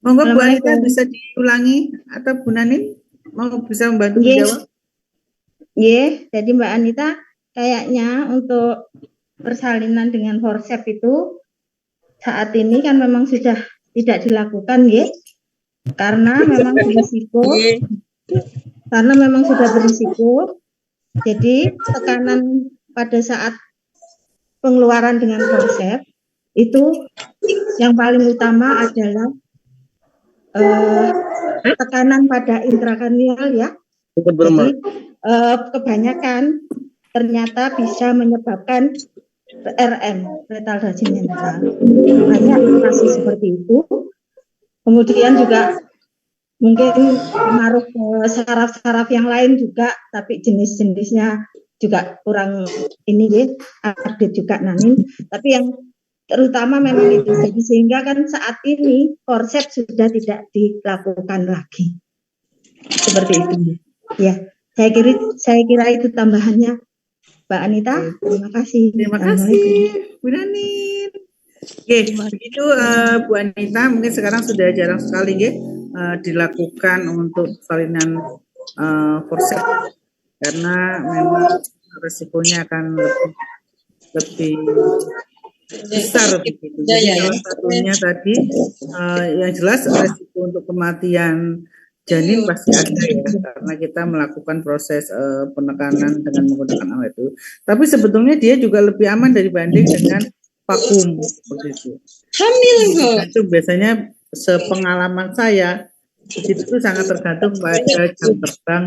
Monggo Bu Anita bisa diulangi atau Bu Nanin mau bisa membantu menjawab? Jadi Mbak Anita kayaknya untuk persalinan dengan forceps itu saat ini kan memang sudah tidak dilakukan karena memang berisiko. Karena memang sudah berisiko. Jadi tekanan pada saat pengeluaran dengan forceps itu yang paling utama adalah tekanan pada intrakranial Jadi kebanyakan ternyata bisa menyebabkan RM, retardasi mental. Banyak kasus seperti itu. Kemudian juga mungkin pengaruh ke saraf-saraf yang lain juga, tapi jenis-jenisnya juga kurang ini ya, update juga Nanin. Tapi yang terutama memang itu, jadi sehingga kan saat ini forceps sudah tidak dilakukan lagi. Seperti itu. Ya, saya kira itu tambahannya, Mbak Anita. Terima kasih. Terima kasih, Bu Nanin. Oke, begitu Bu Anita, mungkin sekarang sudah jarang sekali ya dilakukan untuk salinan forceps karena memang resikonya akan lebih besar begitu. Jadi salah satunya tadi yang jelas resiko untuk kematian janin pasti ada ya, karena kita melakukan proses penekanan dengan menggunakan alat itu. Tapi sebetulnya dia juga lebih aman dibanding dengan vakum begitu. Hamil kok. Itu biasanya sepengalaman saya itu sangat tergantung pada jam terbang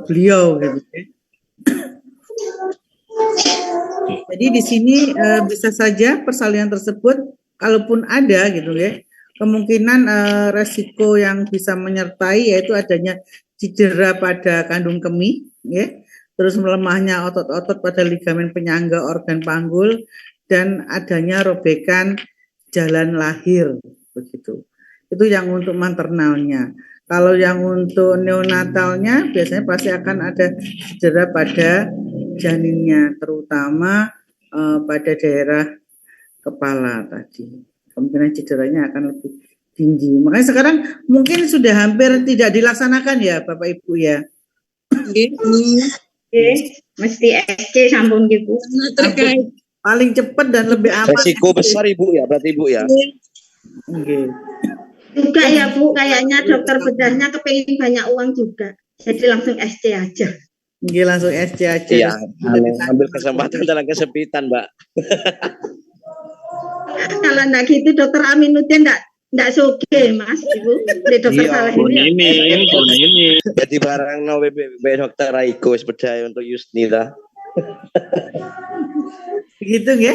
beliau gitu ya. Jadi di sini bisa saja persalinan tersebut kalaupun ada gitu ya, kemungkinan resiko yang bisa menyertai yaitu adanya cedera pada kandung kemih ya, terus melemahnya otot-otot pada ligamen penyangga organ panggul dan adanya robekan jalan lahir begitu. Itu yang untuk maternalnya. Kalau yang untuk neonatalnya biasanya pasti akan ada cedera pada janinnya, terutama pada daerah kepala tadi. Kemungkinan cederanya akan lebih tinggi. Makanya sekarang mungkin sudah hampir tidak dilaksanakan ya Bapak Ibu ya. Mesti SC sampun gitu. Terkait Paling cepat dan lebih aman. resiko besar Ibu ya, berarti Ibu ya. Okay. Juga ya Bu, kayaknya dokter bedahnya kepengen banyak uang juga. Jadi langsung SC aja. Nggih, langsung SC aja. Iya, ambil kesempatan dalam kesempitan, Mbak. Kalau enggak gitu dokter Aminuddin enggak soge Mas Ibu. Di dokter salah ini. Jadi barang no BB dokter Raiko sepedaya untuk Yusnita. Begitu ya.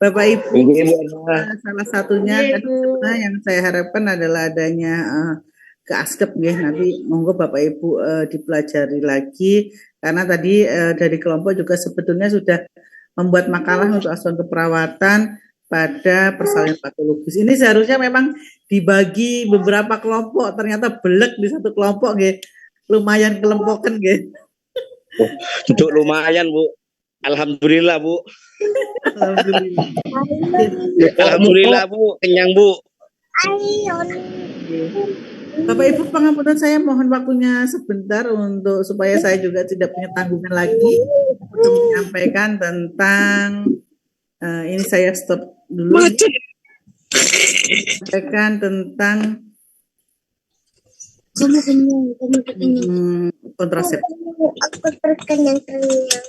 Bapak Ibu, salah satunya Iya, yang saya harapkan adalah adanya ke askep ya. Nanti monggo Bapak Ibu dipelajari lagi karena tadi dari kelompok juga sebetulnya sudah membuat makalah untuk asuhan keperawatan pada persalinan patologis. Ini seharusnya memang dibagi beberapa kelompok, ternyata belek di satu kelompok ya. Lumayan kelompokan ya. Untuk lumayan Bu. Alhamdulillah Bu. Alhamdulillah. Alhamdulillah Bu, kenyang Bu. Bapak Ibu pengampunan saya mohon waktunya sebentar untuk supaya saya juga tidak punya tanggungan lagi untuk menyampaikan tentang ini saya stop dulu. Sampaikan tentang kontrasepsi. Aku terkenyang-kenyang.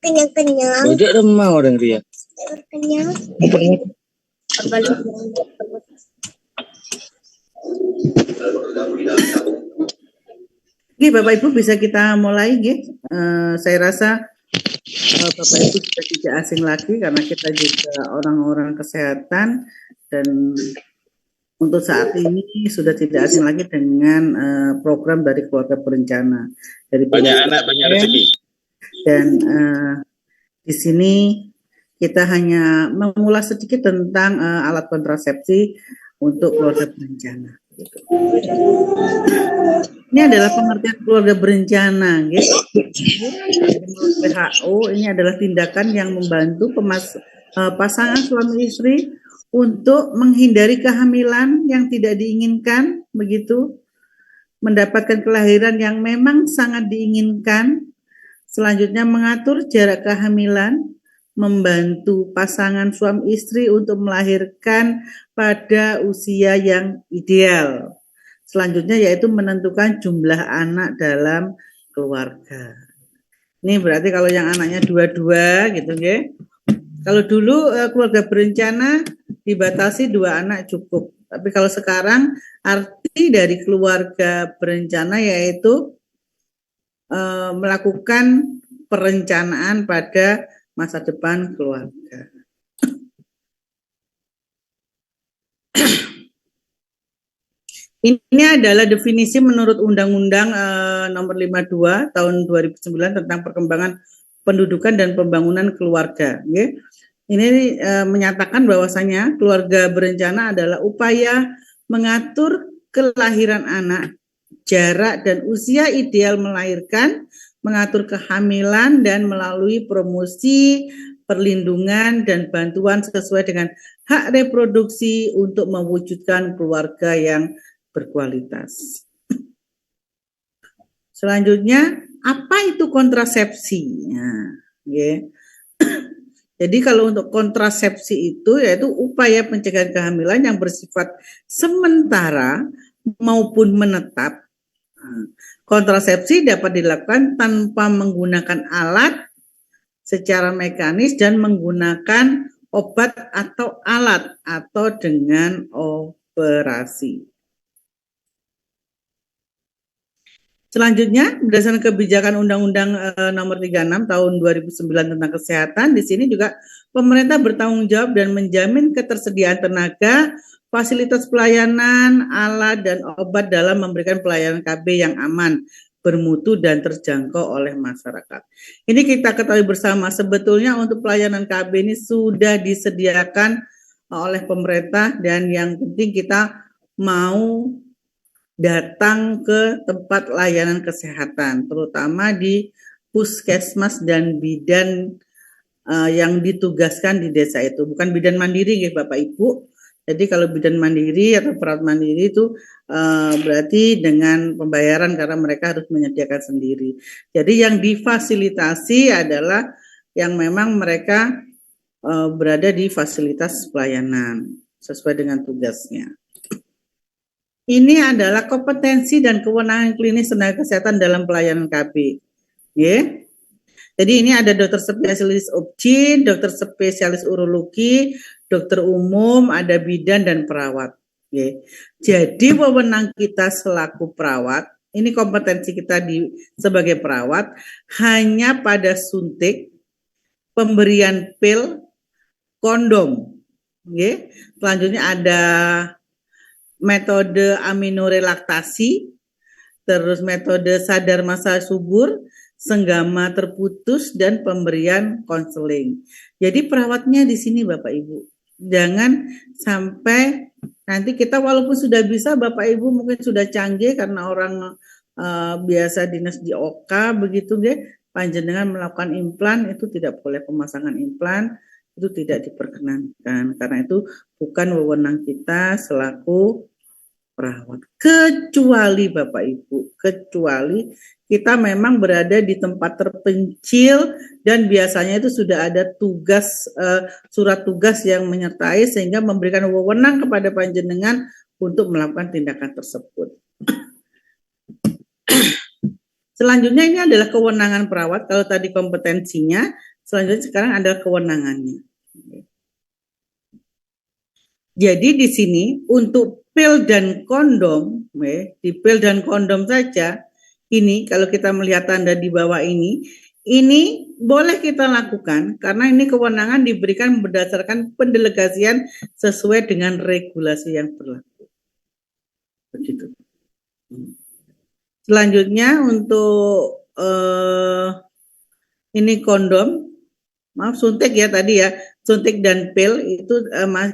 Kenyang-kenyang. Udah remang orang dia. Kenyang. Oke, Bapak Ibu bisa kita mulai ya. Saya rasa Bapak Ibu sudah tidak asing lagi karena kita juga orang-orang kesehatan dan untuk saat ini sudah tidak asing lagi dengan program dari keluarga berencana dari Banyak anak, banyak rezeki. dan di sini kita hanya mengulas sedikit tentang alat kontrasepsi untuk keluarga berencana. Ini adalah pengertian keluarga berencana, gitu. Menurut WHO ini adalah tindakan yang membantu pasangan suami istri untuk menghindari kehamilan yang tidak diinginkan, begitu, mendapatkan kelahiran yang memang sangat diinginkan, selanjutnya mengatur jarak kehamilan, membantu pasangan suami istri untuk melahirkan pada usia yang ideal. Selanjutnya yaitu menentukan jumlah anak dalam keluarga. Ini berarti kalau yang anaknya 2 gitu ya. Kalau dulu keluarga berencana dibatasi 2 anak cukup Tapi kalau sekarang arti dari keluarga berencana yaitu melakukan perencanaan pada masa depan keluarga. Ini adalah definisi menurut Undang-Undang Nomor 52 Tahun 2009 tentang perkembangan pendudukan dan pembangunan keluarga. Okay? Ini menyatakan bahwasanya keluarga berencana adalah upaya mengatur kelahiran anak, jarak dan usia ideal melahirkan, mengatur kehamilan dan melalui promosi, perlindungan dan bantuan sesuai dengan hak reproduksi untuk mewujudkan keluarga yang berkualitas. Selanjutnya, apa itu kontrasepsi? Nah, yeah. Jadi kalau untuk kontrasepsi itu yaitu upaya pencegahan kehamilan yang bersifat sementara maupun menetap. Kontrasepsi dapat dilakukan tanpa menggunakan alat secara mekanis dan menggunakan obat atau alat atau dengan operasi. Selanjutnya, berdasarkan kebijakan Undang-Undang Nomor 36 Tahun 2009 tentang kesehatan, di sini juga pemerintah bertanggung jawab dan menjamin ketersediaan tenaga, fasilitas pelayanan, alat, dan obat dalam memberikan pelayanan KB yang aman, bermutu, dan terjangkau oleh masyarakat. Ini kita ketahui bersama, sebetulnya untuk pelayanan KB ini sudah disediakan oleh pemerintah dan yang penting kita mau datang ke tempat layanan kesehatan, terutama di puskesmas dan bidan yang ditugaskan di desa itu. Bukan bidan mandiri ya Bapak Ibu. Jadi kalau bidan mandiri atau perawat mandiri itu berarti dengan pembayaran karena mereka harus menyediakan sendiri. Jadi yang difasilitasi adalah yang memang mereka berada di fasilitas pelayanan sesuai dengan tugasnya. Ini adalah kompetensi dan kewenangan klinis tenaga kesehatan dalam pelayanan KB. Yeah. Jadi ini ada dokter spesialis obgyn, dokter spesialis urologi, dokter umum, ada bidan dan perawat. Yeah. Jadi wewenang kita selaku perawat, ini kompetensi kita sebagai perawat hanya pada suntik, pemberian pil, kondom. Yeah. Selanjutnya ada metode aminorelaktasi, terus metode sadar masa subur, senggama terputus, dan pemberian konseling. Jadi perawatnya di sini Bapak Ibu. Jangan sampai nanti kita walaupun sudah bisa Bapak Ibu mungkin sudah canggih karena orang biasa dinas di OK begitu ya, panjenengan melakukan implan itu tidak boleh, pemasangan implan itu tidak diperkenankan karena itu bukan wewenang kita selaku perawat. Kecuali Bapak Ibu, kecuali kita memang berada di tempat terpencil dan biasanya itu sudah ada tugas surat tugas yang menyertai sehingga memberikan wewenang kepada panjenengan untuk melakukan tindakan tersebut. Selanjutnya ini adalah kewenangan perawat. Kalau tadi kompetensinya, selanjutnya sekarang adalah kewenangannya. Jadi di sini untuk pil dan kondom, di pil dan kondom saja, ini kalau kita melihat tanda di bawah ini boleh kita lakukan karena ini kewenangan diberikan berdasarkan pendelegasian sesuai dengan regulasi yang berlaku. Begitu. Selanjutnya untuk ini kondom, maaf suntik ya tadi ya, suntik dan pil itu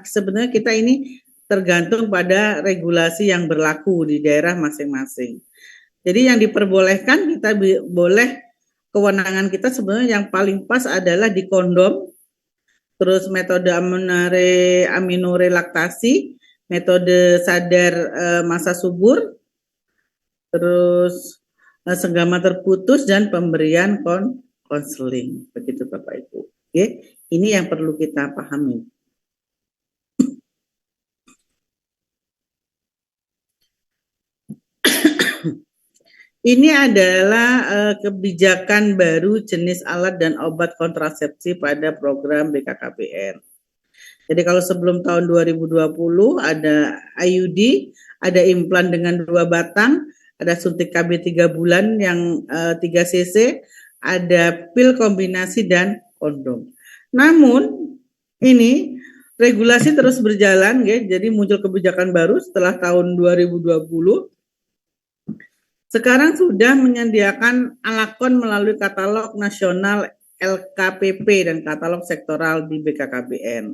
sebenarnya kita ini tergantung pada regulasi yang berlaku di daerah masing-masing. Jadi yang diperbolehkan kita boleh, kewenangan kita sebenarnya yang paling pas adalah di kondom, terus metode aminorelaktasi, metode sadar masa subur, terus senggama terputus dan pemberian konseling. Begitu Bapak Ibu. Oke, ini yang perlu kita pahami. Ini adalah kebijakan baru jenis alat dan obat kontrasepsi pada program BKKBN. Jadi kalau sebelum tahun 2020 ada IUD, ada implan dengan 2 batang, ada suntik KB 3 bulan yang 3 cc, ada pil kombinasi dan kondom. Namun ini regulasi terus berjalan, ya. Jadi muncul kebijakan baru setelah tahun 2020. Sekarang sudah menyediakan alakon melalui katalog nasional LKPP dan katalog sektoral di BKKBN.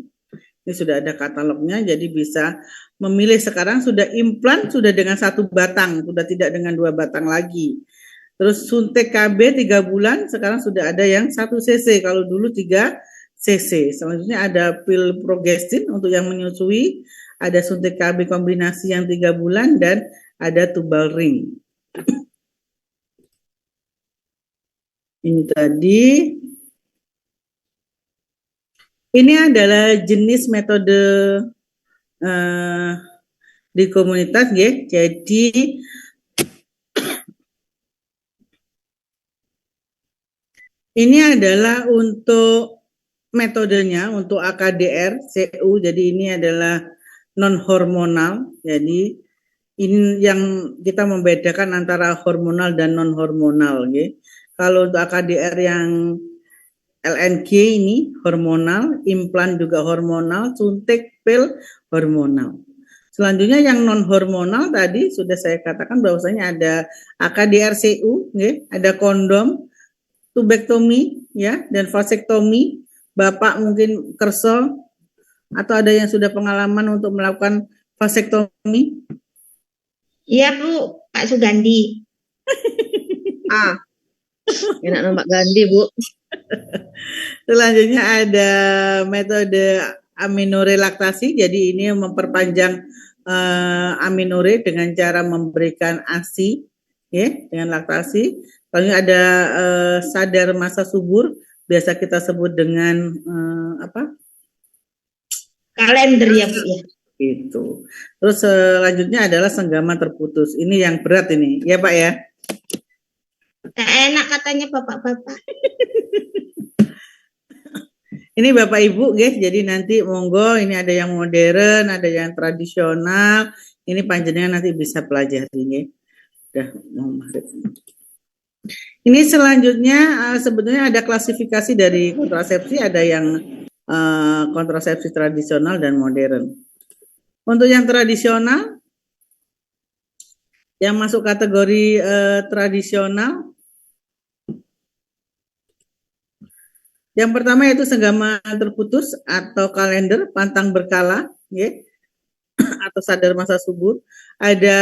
Ini sudah ada katalognya, jadi bisa memilih. Sekarang sudah implan sudah dengan 1 batang, sudah tidak dengan 2 batang lagi. Terus suntik KB 3 bulan, sekarang sudah ada yang 1 cc, kalau dulu 3 cc. Selanjutnya ada pil progestin untuk yang menyusui, ada suntik KB kombinasi yang 3 bulan, dan ada tubal ring. Ini tadi. Ini adalah jenis metode di komunitas, ya. Jadi ini adalah untuk metodenya untuk AKDR CU. Jadi ini adalah non hormonal. Jadi ini yang kita membedakan antara hormonal dan non hormonal, ya. Kalau untuk AKDR yang LNG ini hormonal, implan juga hormonal, suntik pil hormonal. Selanjutnya yang non hormonal tadi sudah saya katakan bahwasanya ada AKDR-CU, ya, ada kondom, tubektomi, ya, dan vasektomi. Bapak mungkin kerso atau ada yang sudah pengalaman untuk melakukan vasektomi? Iya Bu, Pak Sugandi. Enak nampak Gandhi Bu. Selanjutnya ada metode aminorelaktasi. Jadi ini memperpanjang aminore dengan cara memberikan ASI, ya, dengan laktasi. Selanjutnya ada sadar masa subur, biasa kita sebut dengan Kalender ya Bu ya. Itu. Terus selanjutnya adalah senggama terputus. Ini yang berat ini, ya Pak ya. Tak enak katanya bapak-bapak. Ini Bapak Ibu, guys. Jadi nanti monggo, ini ada yang modern, ada yang tradisional. Ini panjenengan nanti bisa pelajari, ya. Udah mau maghrib. Ini selanjutnya sebetulnya ada klasifikasi dari kontrasepsi, ada yang kontrasepsi tradisional dan modern. Untuk yang tradisional, yang masuk kategori tradisional, yang pertama yaitu senggama terputus atau kalender pantang berkala, ya, atau sadar masa subur. Ada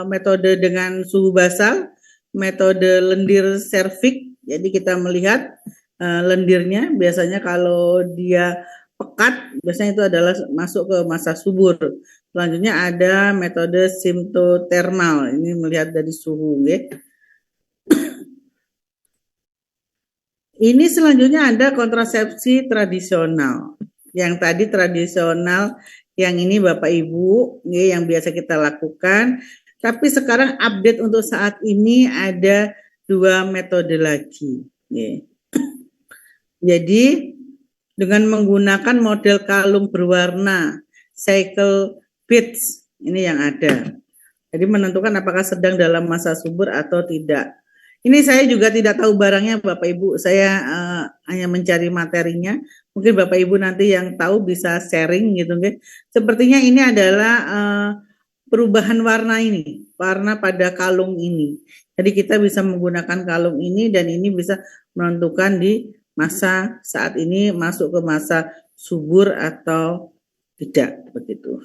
metode dengan suhu basal, metode lendir serviks. Jadi kita melihat lendirnya, biasanya kalau dia pekat, biasanya itu adalah masuk ke masa subur. Selanjutnya ada metode simptotermal, ini melihat dari suhu, ya. Ini selanjutnya ada kontrasepsi tradisional. Yang tadi tradisional, yang ini Bapak Ibu, ya, yang biasa kita lakukan. Tapi sekarang update untuk saat ini ada 2 metode lagi, ya. Jadi dengan menggunakan model kalung berwarna, cycle beads, ini yang ada. Jadi menentukan apakah sedang dalam masa subur atau tidak. Ini saya juga tidak tahu barangnya Bapak Ibu, saya hanya mencari materinya. Mungkin Bapak Ibu nanti yang tahu bisa sharing gitu, kan. Sepertinya ini adalah perubahan warna ini, warna pada kalung ini. Jadi kita bisa menggunakan kalung ini dan ini bisa menentukan di masa saat ini masuk ke masa subur atau tidak, begitu.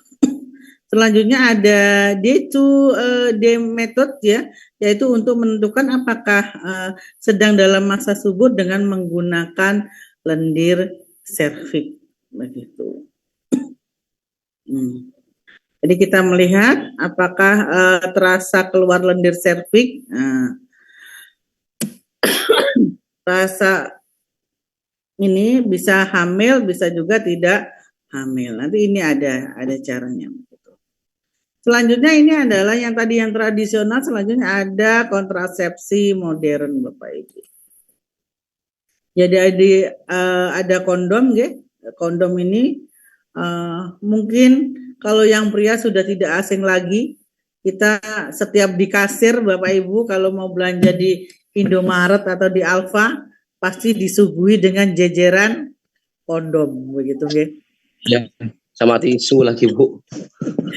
Selanjutnya ada D2D method, ya, yaitu untuk menentukan apakah sedang dalam masa subur dengan menggunakan lendir serviks, begitu. Jadi kita melihat apakah terasa keluar lendir serviks. Terasa ini bisa hamil, bisa juga tidak hamil. Nanti ini ada caranya. Selanjutnya ini adalah yang tadi yang tradisional, selanjutnya ada kontrasepsi modern Bapak Ibu. Jadi ada kondom, ya, kondom ini mungkin kalau yang pria sudah tidak asing lagi, kita setiap di kasir Bapak Ibu kalau mau belanja di Indomaret atau di Alfa pasti disuguhi dengan jejeran kondom begitu ya. Ya, sama tisu lagi Bu.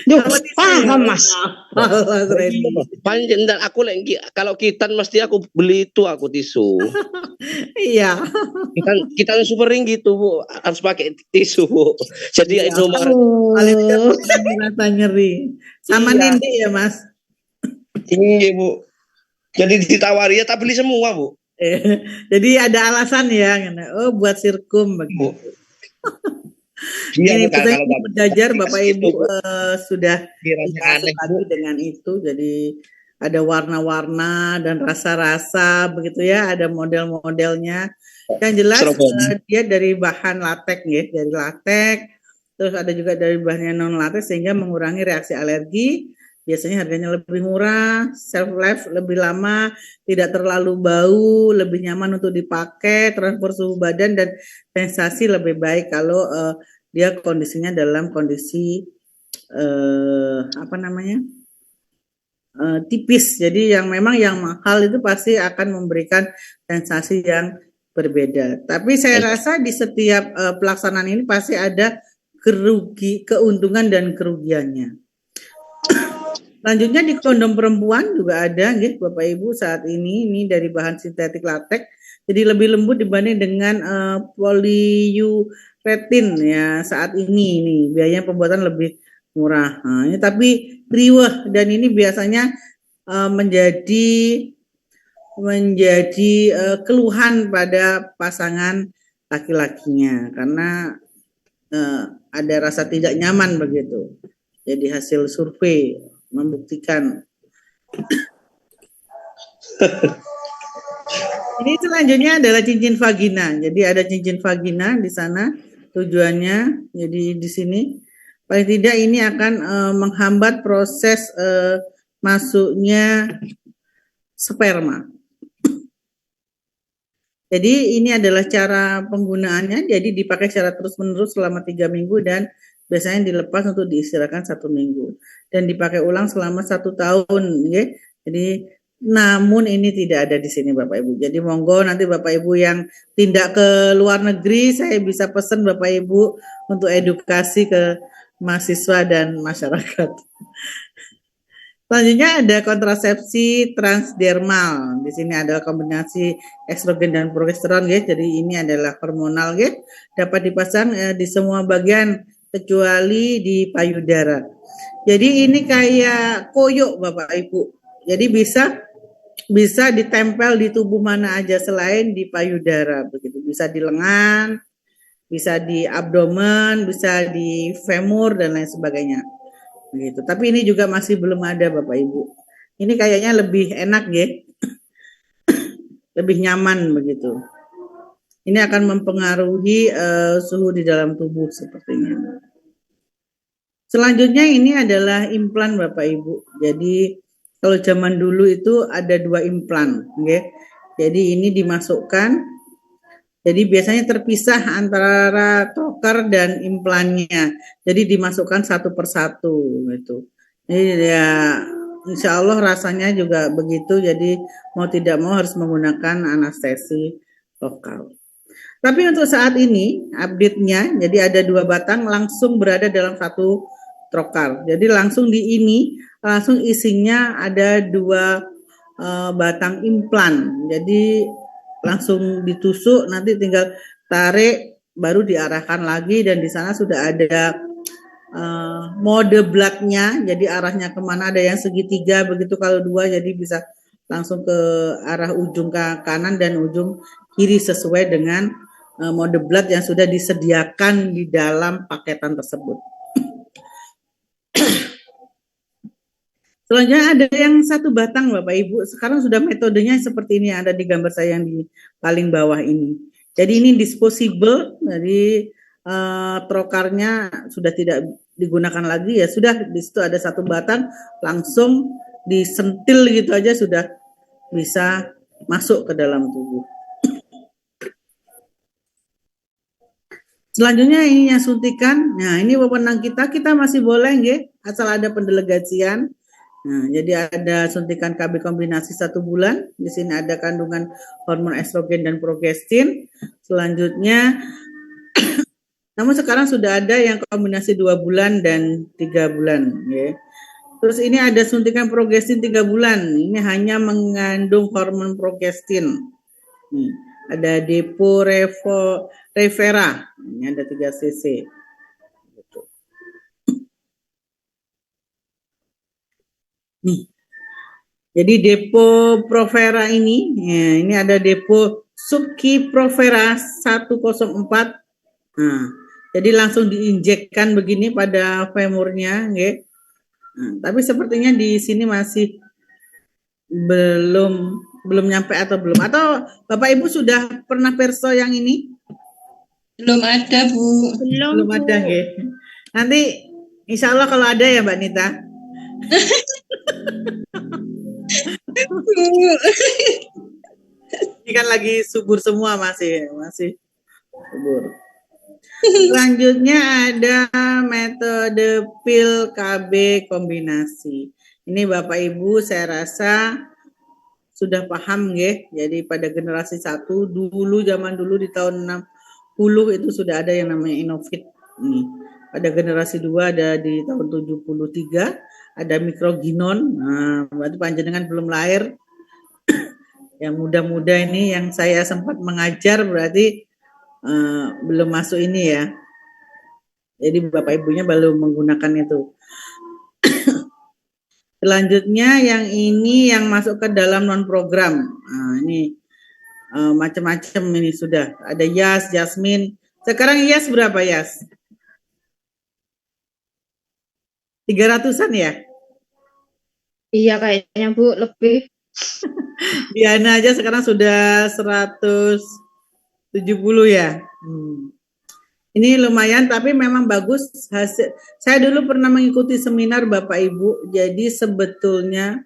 Duh, paham Mas. Mas Randy. Panjang dan aku lagi kalau kitan mesti aku beli itu aku tisu. Iya. Kita super ring gitu Bu, harus pakai tisu Bu. Jadi Iya. Indomaret Paling tidak mengurangi rasa nyeri. Sama Iya. Nendi ya Mas. Iya Bu. Jadi ditawari ya tak beli semua Bu. Jadi ada alasan ya, oh buat sirkum begitu. Iya Ini Bu, kita kalau nggak belajar Bapak Ibu sudah dirasa aneh Bu. lagi dengan itu, jadi ada warna-warna dan rasa-rasa begitu ya, ada model-modelnya. Yang jelas dia dari bahan latex ya, dari latex, terus ada juga dari bahannya non latex sehingga mengurangi reaksi alergi. Biasanya harganya lebih murah, shelf life lebih lama, tidak terlalu bau, lebih nyaman untuk dipakai, transfer suhu badan dan sensasi lebih baik kalau dia kondisinya dalam kondisi tipis. Jadi yang memang yang mahal itu pasti akan memberikan sensasi yang berbeda. Tapi saya rasa di setiap pelaksanaan ini pasti ada keuntungan dan kerugiannya. Selanjutnya di kondom perempuan juga ada, gitu, Bapak Ibu saat ini dari bahan sintetik latex, jadi lebih lembut dibanding dengan polyurethane ya saat ini biayanya pembuatan lebih murah. Nah, ini tapi riweh dan ini biasanya menjadi keluhan pada pasangan laki-lakinya karena ada rasa tidak nyaman begitu. Jadi hasil survei membuktikan. Ini selanjutnya adalah cincin vagina. Jadi ada cincin vagina di sana tujuannya. Jadi di sini paling tidak ini akan menghambat proses masuknya sperma. Jadi ini adalah cara penggunaannya. Jadi dipakai secara terus-menerus selama 3 minggu dan biasanya dilepas untuk diistirahatkan 1 minggu dan dipakai ulang selama 1 tahun, ya. Jadi, namun ini tidak ada di sini Bapak Ibu. Jadi monggo nanti Bapak Ibu yang tindak ke luar negeri, saya bisa pesan Bapak Ibu untuk edukasi ke mahasiswa dan masyarakat. Selanjutnya ada kontrasepsi transdermal. Di sini adalah kombinasi estrogen dan progesteron, ya. Jadi ini adalah hormonal, ya. Dapat dipasang di semua bagian kecuali di payudara. Jadi ini kayak koyo Bapak Ibu. Jadi bisa ditempel di tubuh mana aja selain di payudara begitu. Bisa di lengan, bisa di abdomen, bisa di femur dan lain sebagainya. Begitu. Tapi ini juga masih belum ada Bapak Ibu. Ini kayaknya lebih enak ya. Lebih nyaman begitu. Ini akan mempengaruhi suhu di dalam tubuh sepertinya. Selanjutnya ini adalah implan Bapak Ibu. Jadi kalau zaman dulu itu ada 2 implan, ya. Jadi ini dimasukkan. Jadi biasanya terpisah antara trocar dan implannya. Jadi dimasukkan satu persatu gitu. Jadi ya insya Allah rasanya juga begitu. Jadi mau tidak mau harus menggunakan anestesi lokal. Tapi untuk saat ini update-nya, jadi ada 2 batang langsung berada dalam satu trocar. Jadi langsung langsung isinya ada 2 batang implan. Jadi langsung ditusuk, nanti tinggal tarik, baru diarahkan lagi dan di sana sudah ada mode blood-nya. Jadi arahnya kemana, ada yang segitiga begitu, kalau 2 jadi bisa langsung ke arah ujung kanan dan ujung kiri sesuai dengan mode blood yang sudah disediakan di dalam paketan tersebut. Selanjutnya ada yang 1 batang Bapak Ibu. Sekarang sudah metodenya seperti ini, ada di gambar saya yang di paling bawah ini. Jadi ini disposable, jadi trokarnya sudah tidak digunakan lagi, ya sudah di situ ada 1 batang, langsung disentil gitu aja sudah bisa masuk ke dalam tubuh. Selanjutnya ini yang suntikan. Nah, ini wewenang kita masih boleh nggih, asal ada pendelegasian. Nah, jadi ada suntikan KB kombinasi 1 bulan. Di sini ada kandungan hormon estrogen dan progestin. Selanjutnya, namun sekarang sudah ada yang kombinasi 2 bulan dan 3 bulan. Ya. Terus ini ada suntikan progestin 3 bulan. Ini hanya mengandung hormon progestin. Nih, ada Depo Revera. Ini ada 3 cc. Nih. Jadi Depo Provera ini, ya, ini ada Depo Subki Provera 104. Nah, jadi langsung diinjekkan begini pada femurnya, nggih. Nah, tapi sepertinya di sini masih belum nyampe atau belum. Atau Bapak Ibu sudah pernah perso yang ini? Belum ada, Bu. Belum ada, nggih. Nanti insya Allah kalau ada ya Mbak Nita. Ini kan lagi subur semua masih subur. Selanjutnya ada metode pil KB kombinasi. Ini Bapak Ibu saya rasa sudah paham nggih. Jadi pada generasi 1 dulu zaman dulu di tahun 60 itu sudah ada yang namanya Innovit. Nih. Pada generasi 2 ada di tahun 73 ada mikroginon. Nah, berarti panjenengan belum lahir. Yang muda-muda ini yang saya sempat mengajar berarti belum masuk ini ya. Jadi Bapak Ibunya belum menggunakan itu. Selanjutnya yang ini yang masuk ke dalam non program. Nah, ini macam-macam ini sudah. Ada Yas, Jasmine. Sekarang Yas berapa Yas? 300-an ya? Iya kayaknya Bu, lebih. Diana aja sekarang sudah 170 ya. Ini lumayan tapi memang bagus hasil. Saya dulu pernah mengikuti seminar Bapak Ibu. Jadi sebetulnya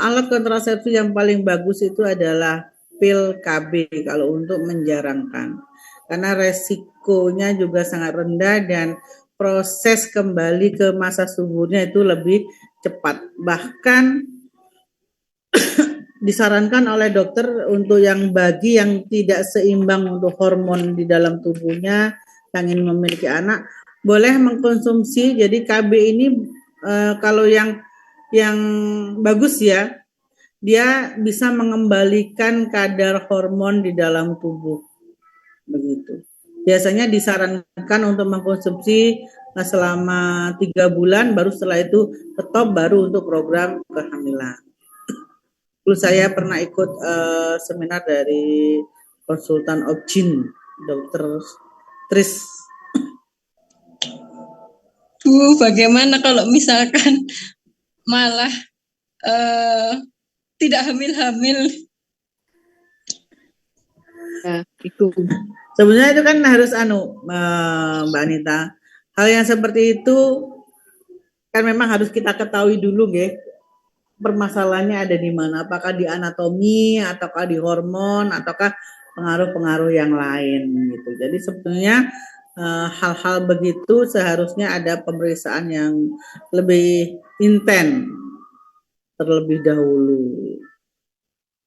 alat kontrasepsi yang paling bagus itu adalah pil KB kalau untuk menjarangkan. Karena resikonya juga sangat rendah dan proses kembali ke masa suburnya itu lebih cepat. Bahkan disarankan oleh dokter untuk yang bagi yang tidak seimbang untuk hormon di dalam tubuhnya yang ingin memiliki anak boleh mengkonsumsi. Jadi KB ini kalau yang bagus ya, dia bisa mengembalikan kadar hormon di dalam tubuh. Begitu. Biasanya disarankan untuk mengkonsumsi selama 3 bulan, baru setelah itu stop baru untuk program kehamilan. Dulu saya pernah ikut seminar dari konsultan Objin, Dr. Tris. Bu, bagaimana kalau misalkan malah tidak hamil-hamil? Ya, itu. Sebenarnya itu kan harus Mbak Anita. Hal yang seperti itu kan memang harus kita ketahui dulu, nggih. Permasalahannya ada di mana? Apakah di anatomi, ataukah di hormon, ataukah pengaruh-pengaruh yang lain gitu. Jadi sebetulnya hal-hal begitu seharusnya ada pemeriksaan yang lebih intens terlebih dahulu.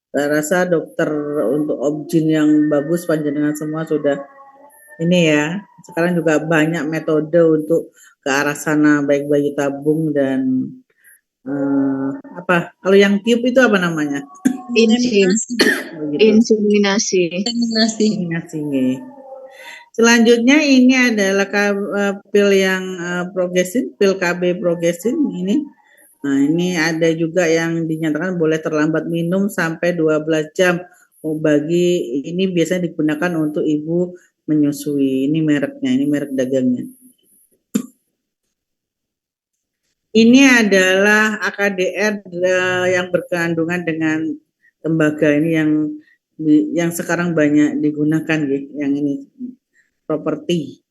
Saya rasa dokter untuk Objin yang bagus panjenengan semua sudah ini ya. Sekarang juga banyak metode untuk ke arah sana baik bayi tabung dan apa? Kalau yang tiup itu apa namanya? Inseminasi. Selanjutnya ini adalah pil yang progestin, pil KB progestin ini. Nah, ini ada juga yang dinyatakan boleh terlambat minum sampai 12 jam. Bagi ini biasanya digunakan untuk ibu menyusui. Ini mereknya, ini merek dagangnya. Ini adalah AKDR yang berkandungan dengan tembaga. Ini yang sekarang banyak digunakan, gitu. Yang ini properti.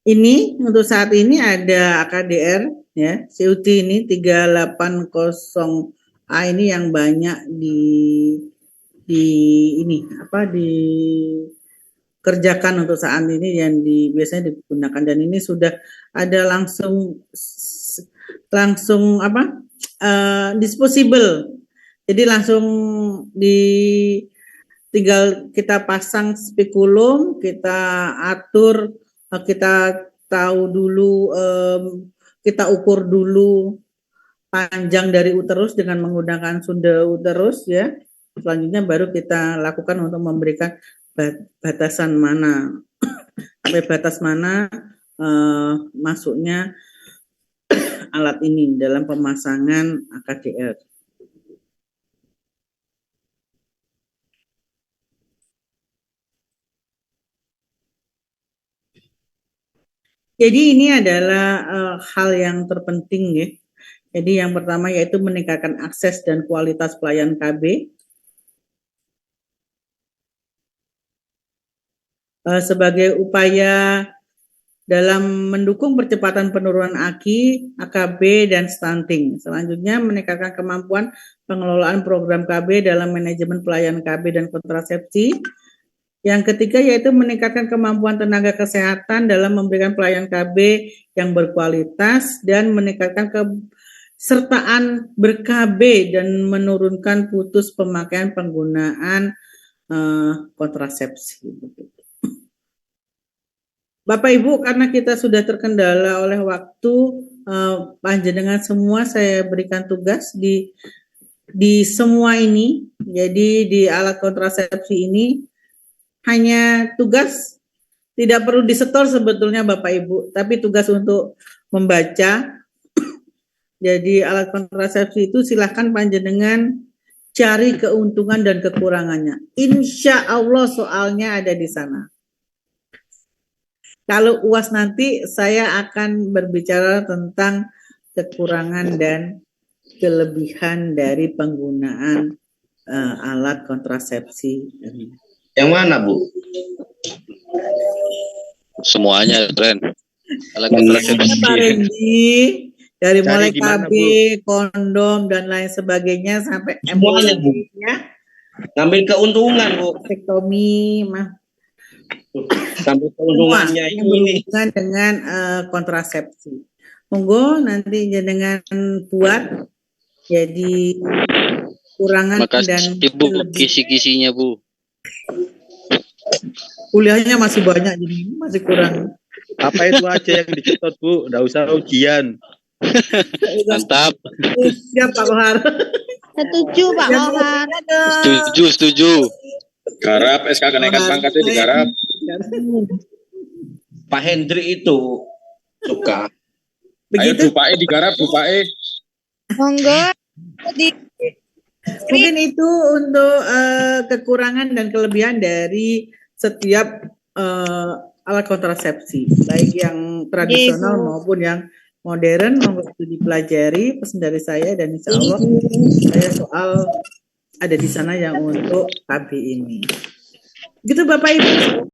Ini untuk saat ini ada AKDR ya, CUT ini 380A ini yang banyak di ini apa dikerjakan untuk saat ini yang biasanya digunakan, dan ini sudah ada langsung apa disposable. Jadi langsung tinggal kita pasang spekulum, kita atur, kita tahu dulu, kita ukur dulu panjang dari uterus dengan menggunakan sonde uterus ya. Selanjutnya baru kita lakukan untuk memberikan batasan mana sampai batas mana masuknya alat ini dalam pemasangan AKDR. Jadi ini adalah hal yang terpenting ya. Jadi yang pertama yaitu meningkatkan akses dan kualitas pelayanan KB. Sebagai upaya dalam mendukung percepatan penurunan AKI, AKB, dan stunting. Selanjutnya meningkatkan kemampuan pengelolaan program KB dalam manajemen pelayanan KB dan kontrasepsi. Yang ketiga yaitu meningkatkan kemampuan tenaga kesehatan dalam memberikan pelayanan KB yang berkualitas dan meningkatkan kesertaan ber-KB dan menurunkan putus pemakaian penggunaan kontrasepsi. Bapak Ibu, karena kita sudah terkendala oleh waktu, panjenengan semua saya berikan tugas di semua ini. Jadi di alat kontrasepsi ini hanya tugas, tidak perlu disetor sebetulnya Bapak Ibu, tapi tugas untuk membaca. Jadi alat kontrasepsi itu silahkan panjenengan cari keuntungan dan kekurangannya. Insya Allah soalnya ada di sana. Kalau UAS nanti saya akan berbicara tentang kekurangan dan kelebihan dari penggunaan alat kontrasepsi. Yang mana, Bu? Semuanya, Ren. Alat Pak kontrasepsi. Randy, dari Cari mulai di mana, KB, kondom, dan lain sebagainya, sampai Semuanya, Bu. ya, Ngambil keuntungan, Bu. vasektomi, Sampai semua keuntungannya yang ini. berhubungan dengan kontrasepsi. Monggo nanti jenengan buat jadi kurangan dan Makasih, Bu, kisi-kisinya, Bu. kuliahnya masih banyak, jadi masih kurang. Apa itu aja yang dicetot, Bu? Nggak usah ujian. Mantap. Siap Pak Kohar. Setuju Pak Kohar. Setuju. Garap, SK kenaikan pangkatnya digarap. Pak Hendri itu suka. Ayo Begitu. Dupae digarap, Dupae. Monggo. Mungkin itu untuk kekurangan dan kelebihan dari setiap alat kontrasepsi, baik yang tradisional maupun yang modern. Monggo itu dipelajari, pesan dari saya, dan insya Allah saya soal ada di sana yang untuk KB ini. Gitu Bapak Ibu.